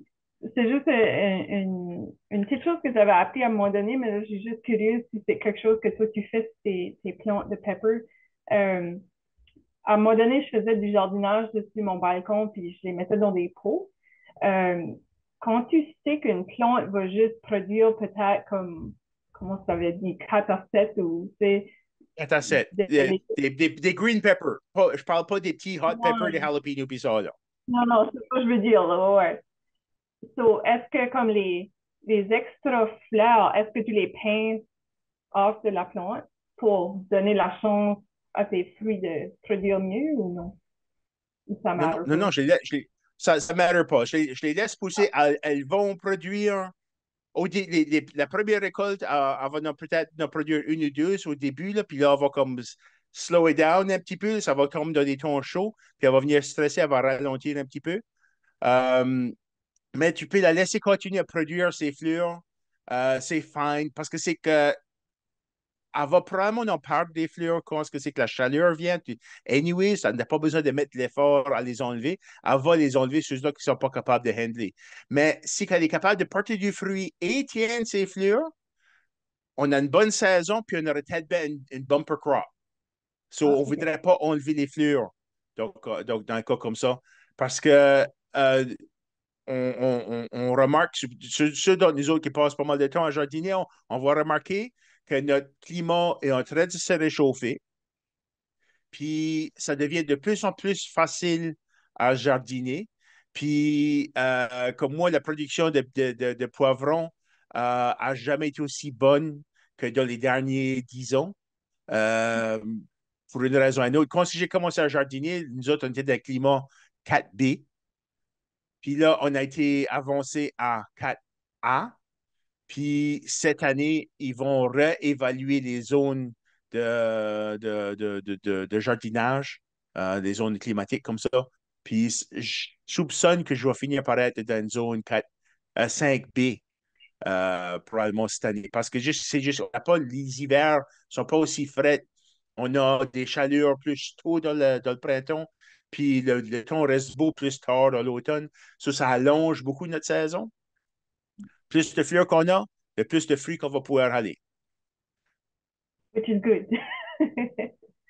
c'est juste une petite chose que j'avais appris à un moment donné, mais là, je suis juste curieuse si c'est quelque chose que toi, tu fais sur tes plantes de pepper. Euh, à un moment donné, je faisais du jardinage dessus mon balcon, puis je les mettais dans des pots. Euh, Quand tu sais qu'une plante va juste produire peut-être comme, comment ça veut dire, 4 à 7 ou, tu sais, Attends, c'est des green peppers. Je parle pas des petits hot peppers, des jalapenos, pis ça, là. non, non, c'est ça que je veux dire, là, ouais. So, est-ce que comme les extra fleurs, est-ce que tu les pinces off de la plante pour donner la chance à tes fruits de produire mieux ou non? Ou ça Non, non, marche non, pas? non, ça ne m'arrête pas. Je les laisse pousser. Elles vont produire. La première récolte, elle va peut-être en produire une ou deux au début, là, puis là, elle va comme slow it down un petit peu. Ça va tomber dans des tons chauds, puis elle va venir stresser, elle va ralentir un petit peu. Euh, mais tu peux la laisser continuer à produire ses fleurs. C'est fine parce que c'est que elle va probablement en perdre des fleurs quand c'est que la chaleur vient. Anyway, ça n'a pas besoin de mettre l'effort à les enlever. Elle va les enlever ceux-là qui ne sont pas capables de handler. Mais si elle est capable de porter du fruit et tienne ses fleurs, on a une bonne saison, puis on aurait peut-être bien une bumper crop. So, Ah, on ne OK. voudrait pas enlever les fleurs. Donc, dans un cas comme ça. Parce que on remarque, ceux d'entre nous autres qui passent pas mal de temps à jardiner, on va remarquer que notre climat est en train de se réchauffer. Puis ça devient de plus en plus facile à jardiner. Puis comme moi, la production de poivrons a jamais été aussi bonne que dans les derniers 10 ans. Euh, pour une raison ou une autre. Quand j'ai commencé à jardiner, nous autres, on était dans le climat 4B. Puis là, on a été avancé à 4A. Puis cette année, ils vont réévaluer les zones de jardinage, des zones climatiques comme ça. Puis je soupçonne que je vais finir par être dans une zone 4, 5B probablement cette année. Parce que c'est juste, on n'a pas, les hivers ne sont pas aussi frais. On a des chaleurs plus tôt dans le printemps, puis le temps reste beau plus tard dans l'automne. Ça allonge beaucoup notre saison. Plus de fleurs qu'on a, le plus de fruits qu'on va pouvoir aller. Which is good.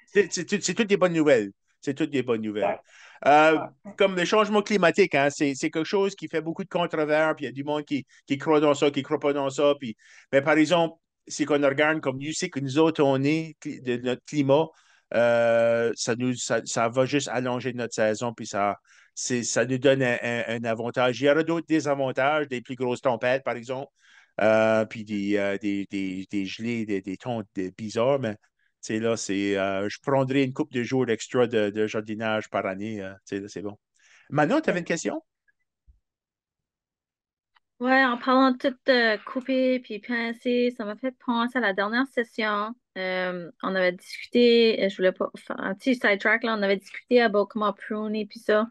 C'est toutes des bonnes nouvelles. C'est toutes des bonnes nouvelles. Ouais, Euh, ouais. comme le changement climatique, hein, c'est quelque chose qui fait beaucoup de controverses, puis il y a du monde qui croit dans ça, qui ne croit pas dans ça. Puis, mais par exemple, c'est qu'on regarde comme nous, c'est que nous autres, on est de notre climat, ça va juste allonger notre saison, puis ça nous donne un avantage. Il y aura d'autres désavantages, des plus grosses tempêtes, par exemple, puis des gelées, des tons bizarres, mais là, je prendrai une couple de jours extra de jardinage par année. Là, c'est bon. Manon, tu avais une question? Ouais, en parlant de tout couper puis pincer, ça m'a fait penser à la dernière session. On avait discuté, je voulais pas faire un petit sidetrack là, on avait discuté about comment pruner puis ça.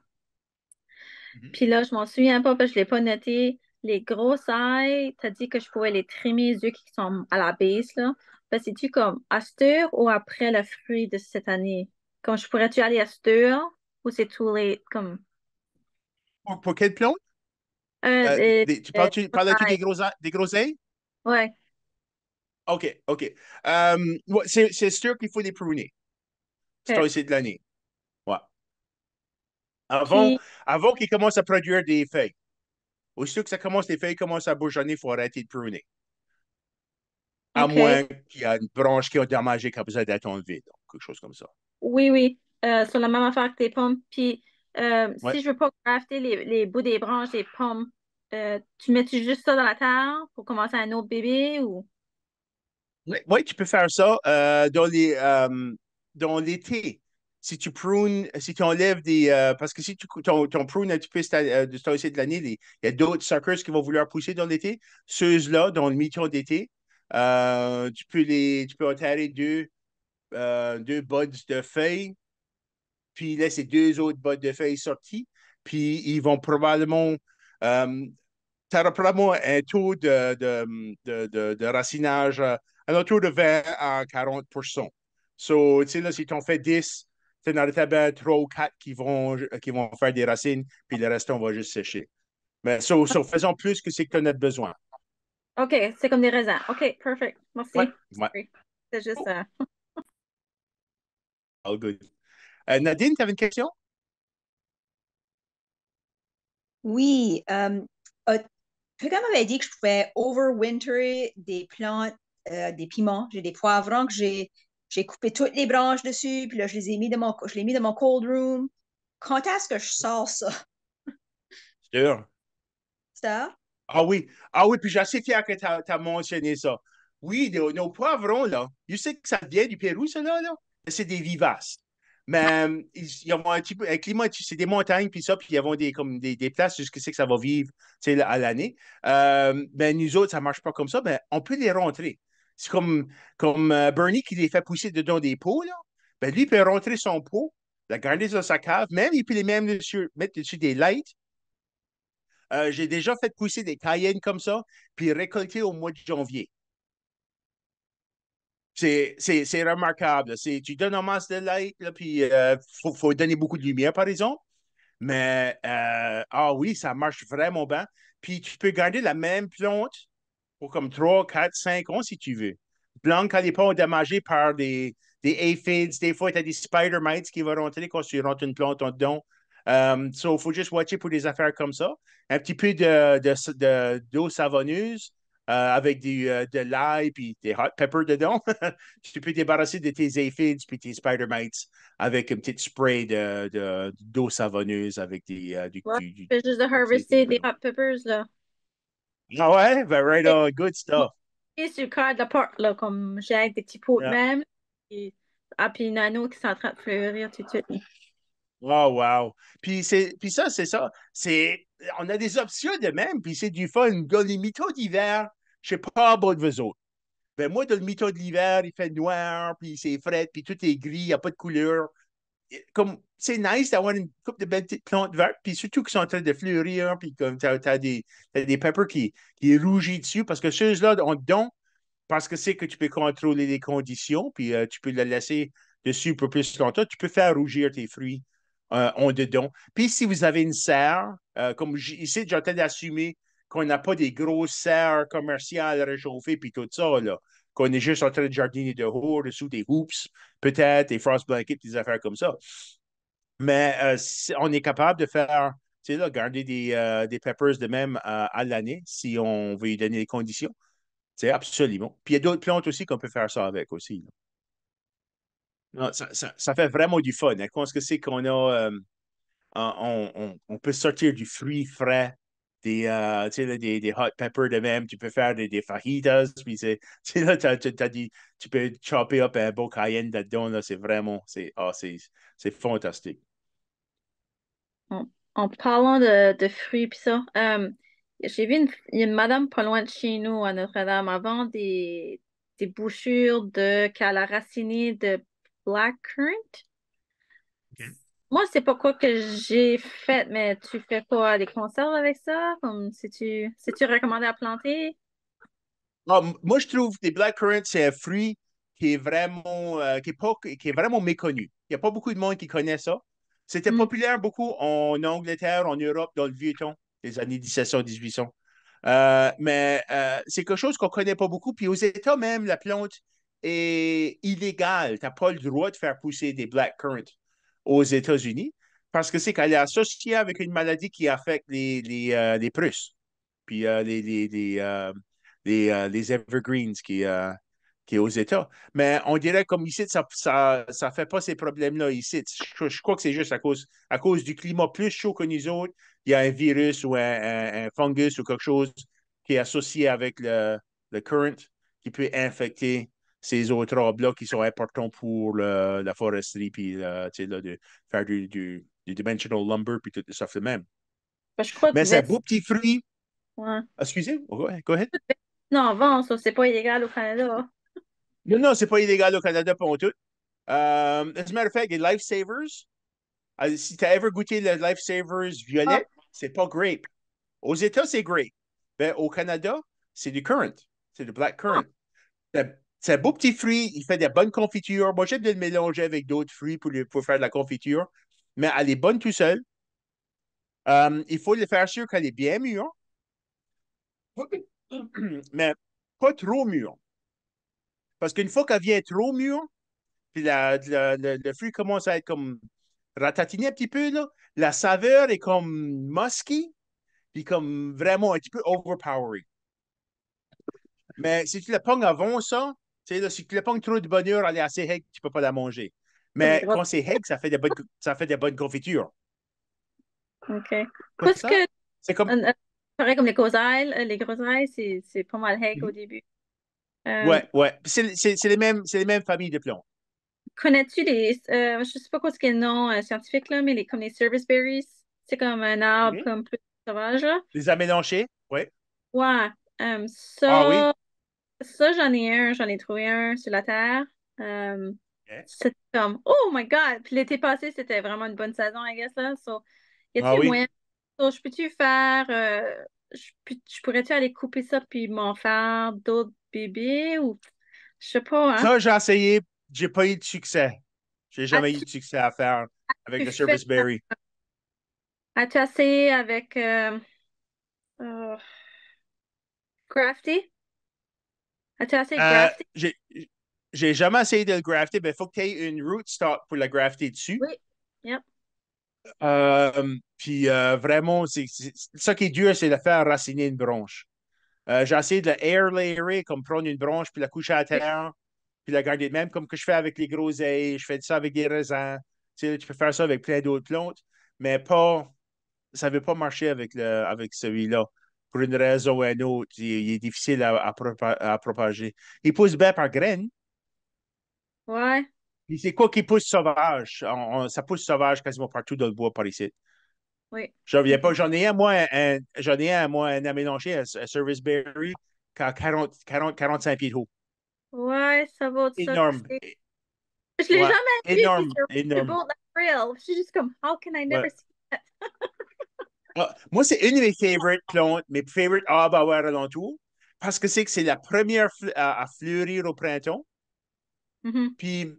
Mhm. Puis là, je m'en souviens pas parce que je l'ai pas noté. Les grosses ailes, t'as dit que je pouvais les trimer, les yeux qui sont à la base là. Ben, c'est-tu comme à cette heure ou après le fruit de cette année? Comme je pourrais-tu aller à cette heure ou c'est too late? Comme, Pour quelle plante? Parles-tu des gros ailes? ouais, OK, OK. Ouais, c'est sûr qu'il faut les pruner. C'est ok. aussi de l'année. Ouais. Avant, Puis, avant qu'ils commencent à produire des feuilles. Aussitôt que ça commence, les feuilles commencent à bourgeonner, il faut arrêter de pruner. À ok. moins qu'il y ait une branche qui est endommagée qui a besoin d'être enlevée. Donc, quelque chose comme ça. Oui, oui, sur la même affaire que tes pommes. Puis, Ouais. si je veux pas grafter les bouts des branches des pommes, tu mets-tu juste ça dans la terre pour commencer un autre bébé ou? Oui, ouais, tu peux faire ça dans l'été. Si tu enlèves parce que si ton prune un petit peu de ce temps-ci de l'année, il y a d'autres suckers qui vont vouloir pousser dans l'été. Ceux-là, dans le mi-temps d'été, tu peux enterrer deux buds de feuilles, puis laisser deux autres buds de feuilles sortis, puis ils vont probablement euh, tu auras probablement un taux de racinage un autour de 20 à 40. So, tu sais, là, si tu en fais 10, tu en as bien 3 ou 4 qui vont faire des racines, puis le reste, on va juste sécher. Mais faisons plus que c'est que tu en as besoin. OK, c'est comme des raisins. OK, perfect. Ouais, Merci. ouais. Sorry. C'est juste Oh, all good. Nadine, tu avais une question? Oui, quelqu'un m'avait dit que je pouvais overwinter des plantes, des piments. J'ai des poivrons que j'ai coupé toutes les branches dessus, puis là, je l'ai mis dans mon cold room. Quand est-ce que je sors ça? Sûr. Ça? Ah oui, ah oui, puis j'ai assez fier que tu as mentionné ça. Oui, nos poivrons, là, tu sais que ça vient du Pérou, ça, là? c'est des vivaces. Mais ils ont un petit peu, un climat, c'est des montagnes, puis ça, puis ils ont comme des places jusqu'à ce que ça va vivre à l'année. Ben, nous autres, ça ne marche pas comme ça, ben, on peut les rentrer. C'est comme Bernie qui les fait pousser dedans des pots, là. Ben, lui, il peut rentrer son pot, la garder dans sa cave, même, il peut les même mettre dessus des lights. J'ai déjà fait pousser des cayennes comme ça, puis récolter au mois de janvier. C'est remarquable. Tu donnes un masse de light, là, puis il faut donner beaucoup de lumière, par exemple. Mais, ah oui, ça marche vraiment bien. Puis tu peux garder la même plante pour comme 3, 4, 5 ans si tu veux. Plante, quand elle n'est pas endommagée par des aphids, des fois, tu as des spider mites qui vont rentrer quand tu rentres une plante en dedans. So, il faut juste watcher pour des affaires comme ça. Un petit peu d'eau savonneuse avec de l'ail puis des hot peppers dedans. Tu peux débarrasser de tes aphids puis tes spider mites avec une petite spray d'eau savonneuse avec Ouais, je fais juste de harvester des hot peppers, là. Ah ouais? Ben, right on, good stuff. Et sur le cadre de la porte, là, comme j'ai avec des petits pots de Yeah. même. Et, puis une anneau qui sont en train de fleurir tout de suite. Oh, wow. Puis ça, c'est ça. On a des options de même, puis c'est du fun. Dans les mythos d'hiver, je sais pas à bas de vous autres. Ben, moi, dans le mytho de l'hiver, il fait noir, puis c'est frais, puis tout est gris, il n'y a pas de couleur. Comme, c'est nice d'avoir une coupe de belles petites plantes vertes, puis surtout qui sont en train de fleurir, puis comme t'as des peppers qui rougissent dessus, parce que ceux-là, on te donne parce que c'est que tu peux contrôler les conditions, puis tu peux le laisser dessus pour plus longtemps. Tu peux faire rougir tes fruits en dedans. Puis si vous avez une serre, comme ici, j'ai en train d'assumer qu'on n'a pas des grosses serres commerciales réchauffées, puis tout ça, là, qu'on est juste en train de jardiner dehors, dessous des hoops, peut-être, des frost blankets, des affaires comme ça. Mais on est capable de faire, tu sais, là, garder des peppers de même à l'année si on veut y donner les conditions. C'est absolument. Puis il y a d'autres plantes aussi qu'on peut faire ça avec aussi, là. Non, ça fait vraiment du fun. Hein. Quand ce que c'est qu'on a, on peut sortir du fruit frais, tu sais, là, des hot peppers de même, tu peux faire des fajitas, puis tu sais, là, tu peux chopper up un beau cayenne là-dedans, là, c'est vraiment, c'est fantastique. En parlant de fruits pis ça, j'ai vu il y a une madame pas loin de chez nous à Notre-Dame avant des bouchures de calaraciné de blackcurrant. OK. Moi, c'est pas quoi que j'ai fait, mais tu fais quoi? Des conserves avec ça? Comme si tu recommandé à planter? Ah, moi, je trouve que les blackcurrants, c'est un fruit qui est vraiment, qui est vraiment méconnu. Il n'y a pas beaucoup de monde qui connaît ça. C'était Hmm. populaire beaucoup en Angleterre, en Europe, dans le vieux temps, les années 1700-1800. Mais c'est quelque chose qu'on ne connaît pas beaucoup. Puis aux États même, la plante est illégale. Tu n'as pas le droit de faire pousser des blackcurrants aux États-Unis parce que c'est qu'elle est associée avec une maladie qui affecte les prusses, puis les evergreens qui est aux États. Mais on dirait comme ici, ça fait pas ces problèmes-là ici. Je crois que c'est juste à cause du climat plus chaud que nous autres. Il y a un virus ou un fungus ou quelque chose qui est associé avec le current qui peut infecter ces autres arbres-là qui sont importants pour la foresterie, puis tu sais, là, de faire du dimensional lumber, puis tout ça fait même. Ben, je crois que Mais c'est un beau petit fruit. ouais. Excusez, go ahead. Non, avant, ça, c'est pas illégal au Canada. Non, non, c'est pas illégal au Canada pour tout. As a matter of fact, les Lifesavers, si tu as ever goûté le Lifesavers Ah, violet, c'est pas grape. Aux États, c'est grape. Ben, au Canada, c'est du currant. C'est du black ah. currant. C'est un beau petit fruit. Il fait des bonnes confitures. Moi, j'aime de le mélanger avec d'autres fruits pour faire de la confiture. Mais elle est bonne tout seul. Il faut le faire sûr qu'elle est bien mûre. Mais pas trop mûre. Parce qu'une fois qu'elle vient trop mûre, puis le fruit commence à être comme ratatiné un petit peu, là. La saveur est comme musky, puis comme vraiment un petit peu overpowering. Mais si tu la pognes avant ça, tu sais, là, si tu la pognes trop de bonne heure, elle est assez hague, tu ne peux pas la manger. Comme les Mais grosses. quand c'est hague, ça fait des bonnes confitures. OK. Comme Qu'est-ce ça, que. c'est comme, Pareil comme les groseilles, les groseilles, c'est pas mal heg au Mhm. début. Euh, Ouais, ouais. C'est les mêmes familles de plantes. Connais-tu je sais pas quoi c'est le nom scientifique, là, mais comme les service berries, c'est comme un arbre OK. comme plus sauvage, là. Les amélanchés, oui. Ouais, Ah oui. ça, j'en ai trouvé un sur la terre. Euh, OK. c'est comme, oh my God! Puis l'été passé, c'était vraiment une bonne saison, I guess, là. So, y Ah a-t-il oui. moyen? So, je peux-tu faire, je pourrais-tu aller couper ça puis m'en faire d'autres bébés ou, je sais pas, hein? Ça, j'ai essayé, j'ai pas eu de succès. J'ai jamais eu As-tu de succès à faire avec le fait, Service Berry. as-tu essayé avec, euh, Crafty? As-tu essayé Euh, Crafty? j'ai, j'ai jamais essayé de le grafter, mais il faut que tu aies une rootstock pour le grafter dessus. Oui. Yep. Puis vraiment, ça qui est dur, c'est de faire raciner une branche. J'ai essayé de la air layerer, comme prendre une branche puis la coucher à Oui. terre, puis la garder de même, comme que je fais avec les groseilles, je fais ça avec des raisins. Tu sais, tu peux faire ça avec plein d'autres plantes, mais pas, ça ne veut pas marcher avec celui-là. Pour une raison ou une autre, il est difficile à propager. Il pousse bien par graines. Ouais. Puis c'est quoi qui pousse sauvage? Ça pousse sauvage quasiment partout dans le bois par ici. Oui. Je reviens pas. Mhm. J'en ai un, moi, un aménagé, un Service Berry, qui a 45 pieds de haut. Ouais, ça vaut de ça. Énorme. Je l'ai Ouais, jamais vu énorme, sur énorme. Bolt Grill. Je suis juste comme, how can I never Ouais. see that? Ah, moi, c'est une de mes favorite plantes, mes favorite arbres à avoir alentour, parce que c'est la première à fleurir au printemps. Mhm. Puis,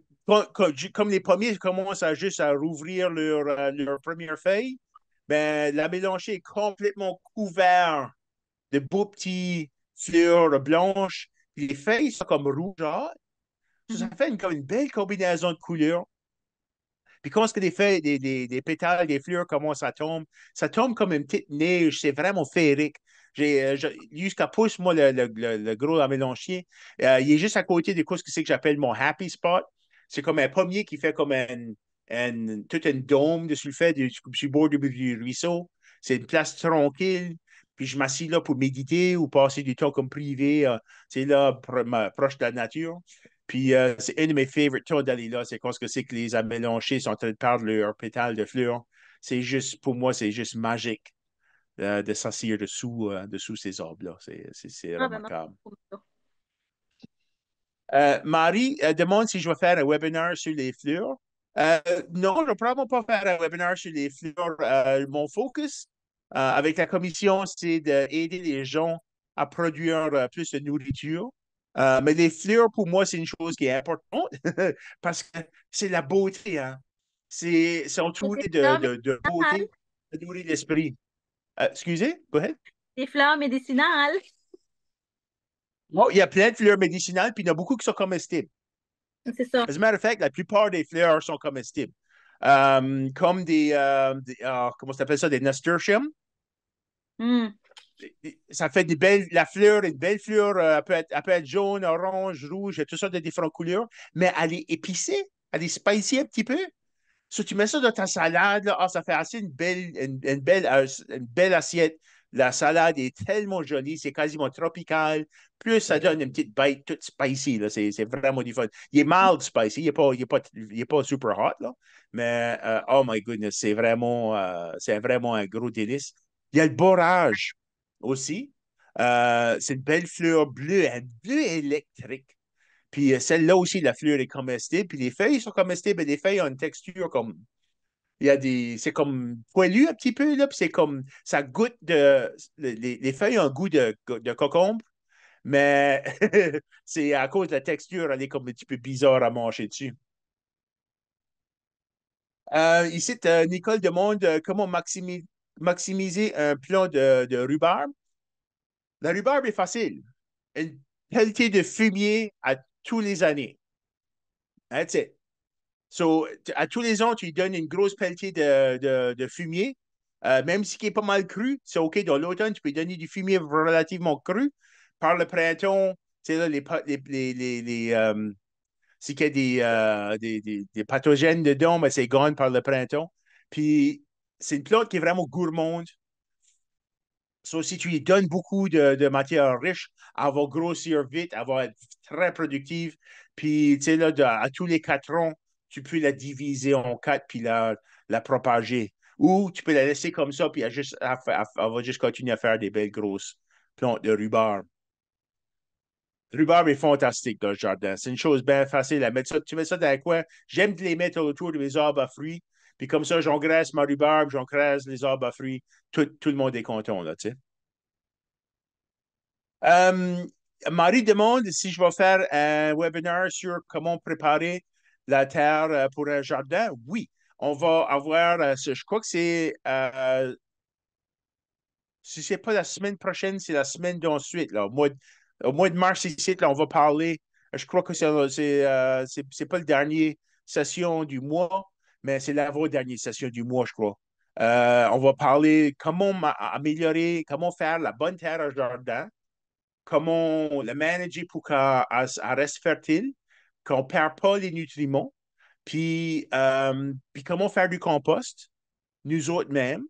comme les pommiers commencent juste à rouvrir leur première feuille, ben, la mélanger est complètement couvert de beaux petits fleurs blanches. Puis les feuilles sont comme rougeâtres. Ça Mhm. fait comme une belle combinaison de couleurs. Puis quand ce que les feuilles, des pétales, des fleurs commencent à tomber, ça tombe comme une petite neige. C'est vraiment féerique. Jusqu'à pouce, moi, le gros amélanchier, il est juste à côté de ce que c'est que j'appelle mon happy spot. C'est comme un pommier qui fait comme tout un dôme dessus le fait, sur le bord du ruisseau. C'est une place tranquille. Puis je m'assis là pour méditer ou passer du temps comme privé, c'est là, proche de la nature. Puis c'est une de mes favorite temps d'aller là. C'est quand c'est que les amélanchés sont en train de perdre leurs pétales de fleurs. C'est juste, pour moi, c'est juste magique de s'asseoir dessous ces arbres-là. C'est Ah, ben non. remarquable. Marie demande si je vais faire un webinaire sur les fleurs. Non, je ne vais probablement pas faire un webinaire sur les fleurs. Mon focus avec la commission, c'est d'aider les gens à produire plus de nourriture. Mais les fleurs, pour moi, c'est une chose qui est importante parce que c'est la beauté. Hein. C'est Et entouré de beauté, de nourrir l'esprit. Excusez, go ahead. des fleurs médicinales. Oh, il y a plein de fleurs médicinales, puis il y en a beaucoup qui sont comestibles. C'est ça. As a matter of fact, la plupart des fleurs sont comestibles. Comme comment ça s'appelle ça, des nasturtiums. Hmm. Ça fait des belles, la fleur, une belle fleur, elle peut être jaune, orange, rouge, toutes sortes de différentes couleurs, mais elle est épicée, elle est spicy un petit peu. Si tu mets ça dans ta salade, là, ça fait assez une belle assiette. La salade est tellement jolie, c'est quasiment tropical. Plus ça donne une petite bite toute spicy. Là, c'est vraiment du fun. Il est mild spicy, il est pas super hot, là. Mais oh my goodness, c'est vraiment un gros délice. Il y a le borage aussi. C'est une belle fleur bleue, un bleu électrique. Puis celle-là aussi, la fleur est comestible. Puis les feuilles sont comestibles, mais les feuilles ont une texture comme. C'est comme poilu un petit peu, là. Puis c'est comme. Ça goûte de. Les feuilles ont un goût de concombre, mais c'est à cause de la texture, elle est comme un petit peu bizarre à manger dessus. Ici, Nicole demande comment maximiser un plant de rhubarbe. La rhubarbe est facile. Une pelletée de fumier à tous les années. That's it. So, à tous les ans, tu lui donnes une grosse pelletée de fumier. Même si qui est pas mal cru, c'est OK. Dans l'automne, tu peux lui donner du fumier relativement cru. Par le printemps, c'est là s'il y a des pathogènes dedans, mais c'est gone par le printemps. Puis, c'est une plante qui est vraiment gourmande. So, si tu lui donnes beaucoup de matière riche, elle va grossir vite, elle va être très productive. Puis, tu sais, là, à tous les 4 ans, tu peux la diviser en quatre puis la propager. Ou tu peux la laisser comme ça, puis elle va juste continuer à faire des belles grosses plantes de rhubarbe. Le rhubarbe est fantastique dans le jardin. C'est une chose bien facile à mettre ça. Tu mets ça dans le coin. J'aime de les mettre autour de mes arbres à fruits. Puis comme ça, j'engraisse ma rhubarbe, j'engraisse les arbres à fruits. Tout le monde est content, là, tu sais. Euh, Marie demande si je vais faire un webinaire sur comment préparer la terre pour un jardin. Oui, on va avoir, je crois que si c'est pas la semaine prochaine, c'est la semaine d'ensuite. Là, au mois de mars, ici, là, on va parler. Je crois que c'est pas le dernier session du mois, mais c'est l'avant-dernière session du mois, je crois. On va parler comment améliorer, comment faire la bonne terre à jardin, comment le manager pour qu'elle reste fertile, qu'on ne perd pas les nutriments, puis comment faire du compost, nous autres mêmes.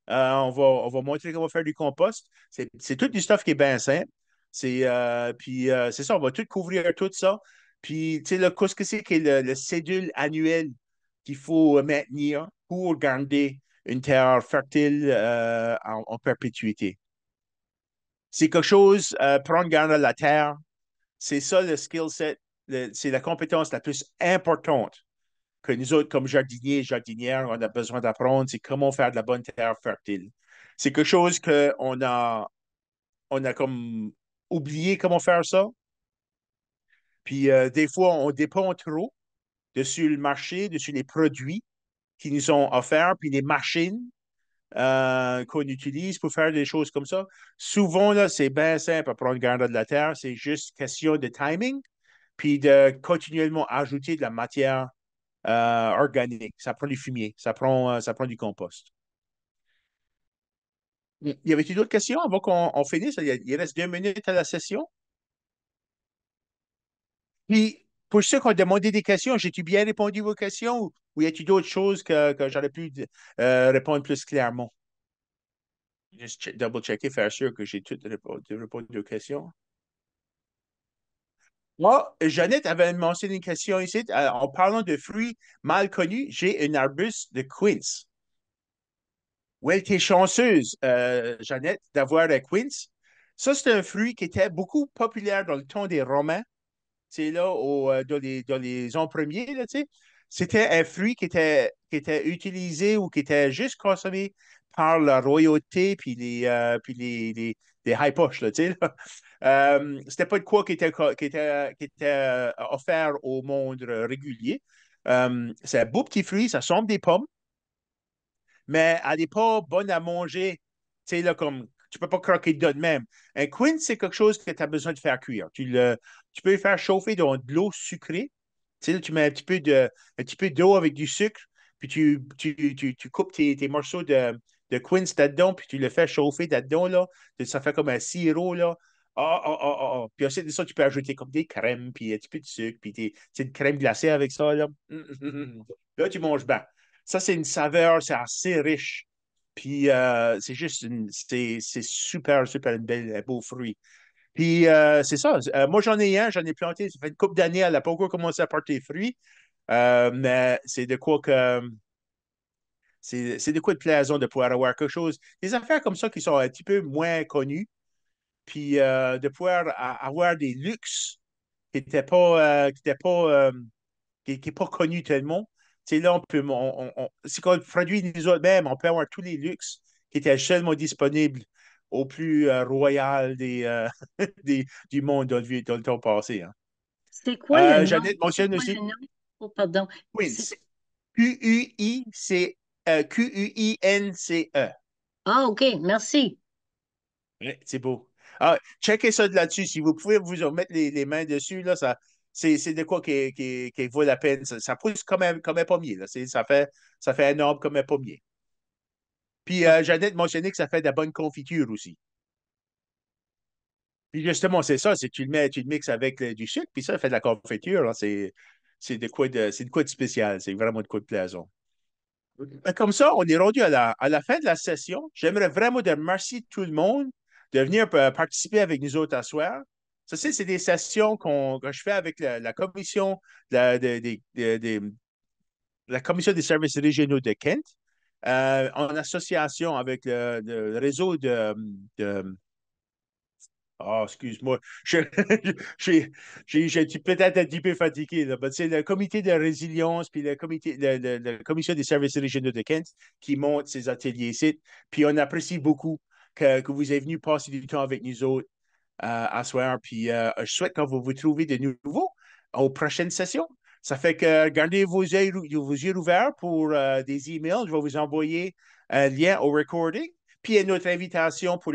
On va montrer comment faire du compost. C'est tout du stuff qui est bien simple. C'est ça, on va tout couvrir tout ça. Puis, tu sais, qu'est-ce que c'est que le cédule annuel qu'il faut maintenir pour garder une terre fertile en perpétuité. C'est quelque chose, prendre garde de la terre, c'est ça le skill set, c'est la compétence la plus importante que nous autres, comme jardiniers et jardinières, on a besoin d'apprendre, c'est comment faire de la bonne terre fertile. C'est quelque chose qu'on a comme oublié comment faire ça. Puis des fois, on dépend trop dessus le marché, dessus les produits qui nous sont offerts, puis les machines qu'on utilise pour faire des choses comme ça. Souvent, là, c'est bien simple à prendre garde de la terre. C'est juste question de timing, puis de continuellement ajouter de la matière organique. Ça prend du fumier, ça prend du compost. Y avait-il d'autres questions avant qu'on finisse? Il reste 2 minutes à la session. Puis, pour ceux qui ont demandé des questions, j'ai-tu bien répondu à vos questions ou y a-t-il d'autres choses que j'aurais pu répondre plus clairement? Juste double-checker, faire sûr que j'ai tout répondu aux questions. Moi, Jeannette avait mentionné une question ici. En parlant de fruits mal connus, j'ai un arbuste de quince. Ouais, t'es chanceuse, Jeannette, d'avoir un quince. Ça, c'est un fruit qui était beaucoup populaire dans le temps des Romains. C'est là, dans les ans premiers, là, tu sais. C'était un fruit qui était utilisé ou qui était juste consommé par la royauté puis les high poches, là, tu sais, là. C'était pas de quoi qui était offert au monde régulier. C'est un beau petit fruit, ça semble des pommes, mais elle n'est pas bonne à manger. Tu sais, là, comme tu peux pas croquer dedans de même. Un quince, c'est quelque chose que tu as besoin de faire cuire. Tu peux le faire chauffer dans de l'eau sucrée. Tu sais, là, tu mets un petit peu d'eau avec du sucre, puis tu coupes tes morceaux de quince là-dedans, puis tu le fais chauffer là-dedans, là. Ça fait comme un sirop, là. Ah, ah, ah, ah, ah. Puis ensuite de ça, tu peux ajouter comme des crèmes, puis un petit peu de sucre, puis une crème glacée avec ça, là. Là, tu manges bien. Ça, c'est une saveur, c'est assez riche. Puis c'est juste c'est super, super un beau fruit. Puis c'est ça. Moi, j'en ai planté, ça fait une couple d'années, elle n'a pas encore commencé à porter fruits. Mais c'est de quoi de plaisant de pouvoir avoir quelque chose, des affaires comme ça qui sont un petit peu moins connues, puis de pouvoir avoir des luxes qui n'étaient pas, qui est pas connu tellement. Tu sais, là, c'est qu'on le produit nous autres-mêmes, on peut avoir tous les luxes qui étaient seulement disponibles au plus royal du monde dans le temps passé. Hein. C'est quoi le nom? Jeannette C'est mentionne quoi aussi le nom? Oh, pardon. Quince. Quince. Ah, OK, merci. Ouais, c'est beau. Checkez ça de là-dessus. Si vous pouvez vous en mettre les mains dessus, là, c'est de quoi qui vaut la peine. Ça pousse comme un pommier. Là. Ça fait un arbre comme un pommier. Puis, Jeannette mentionnait que ça fait de la bonne confiture aussi. Puis, justement, c'est ça. Tu le mixes avec du sucre, puis ça fait de la confiture. Là. C'est de quoi de spécial. C'est vraiment de quoi de plaisant. Comme ça, on est rendu à la fin de la session. J'aimerais vraiment de remercier tout le monde de venir participer avec nous autres à soir. Ça, c'est des sessions que je fais avec la commission de, la Commission des services régionaux de Kent, en association avec le réseau oh, excuse-moi. Je, je suis peut-être un petit peu fatigué, là, mais c'est le comité de résilience puis la commission des services régionaux de Kent qui monte ces ateliers ici. Puis on apprécie beaucoup que vous ayez venu passer du temps avec nous autres à soir. Puis je souhaite que vous vous trouviez de nouveau aux prochaines sessions. Ça fait que gardez vos yeux ouverts pour des emails. Je vais vous envoyer un lien au recording. Puis notre invitation pour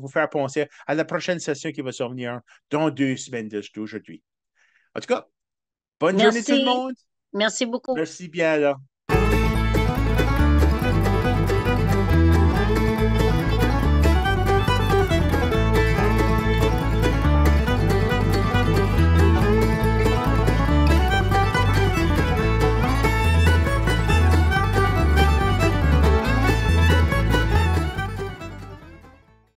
vous faire penser à la prochaine session qui va se venir dans 2 semaines d'aujourd'hui. En tout cas, bonne journée tout le Merci. monde. Merci beaucoup. Merci bien. Là.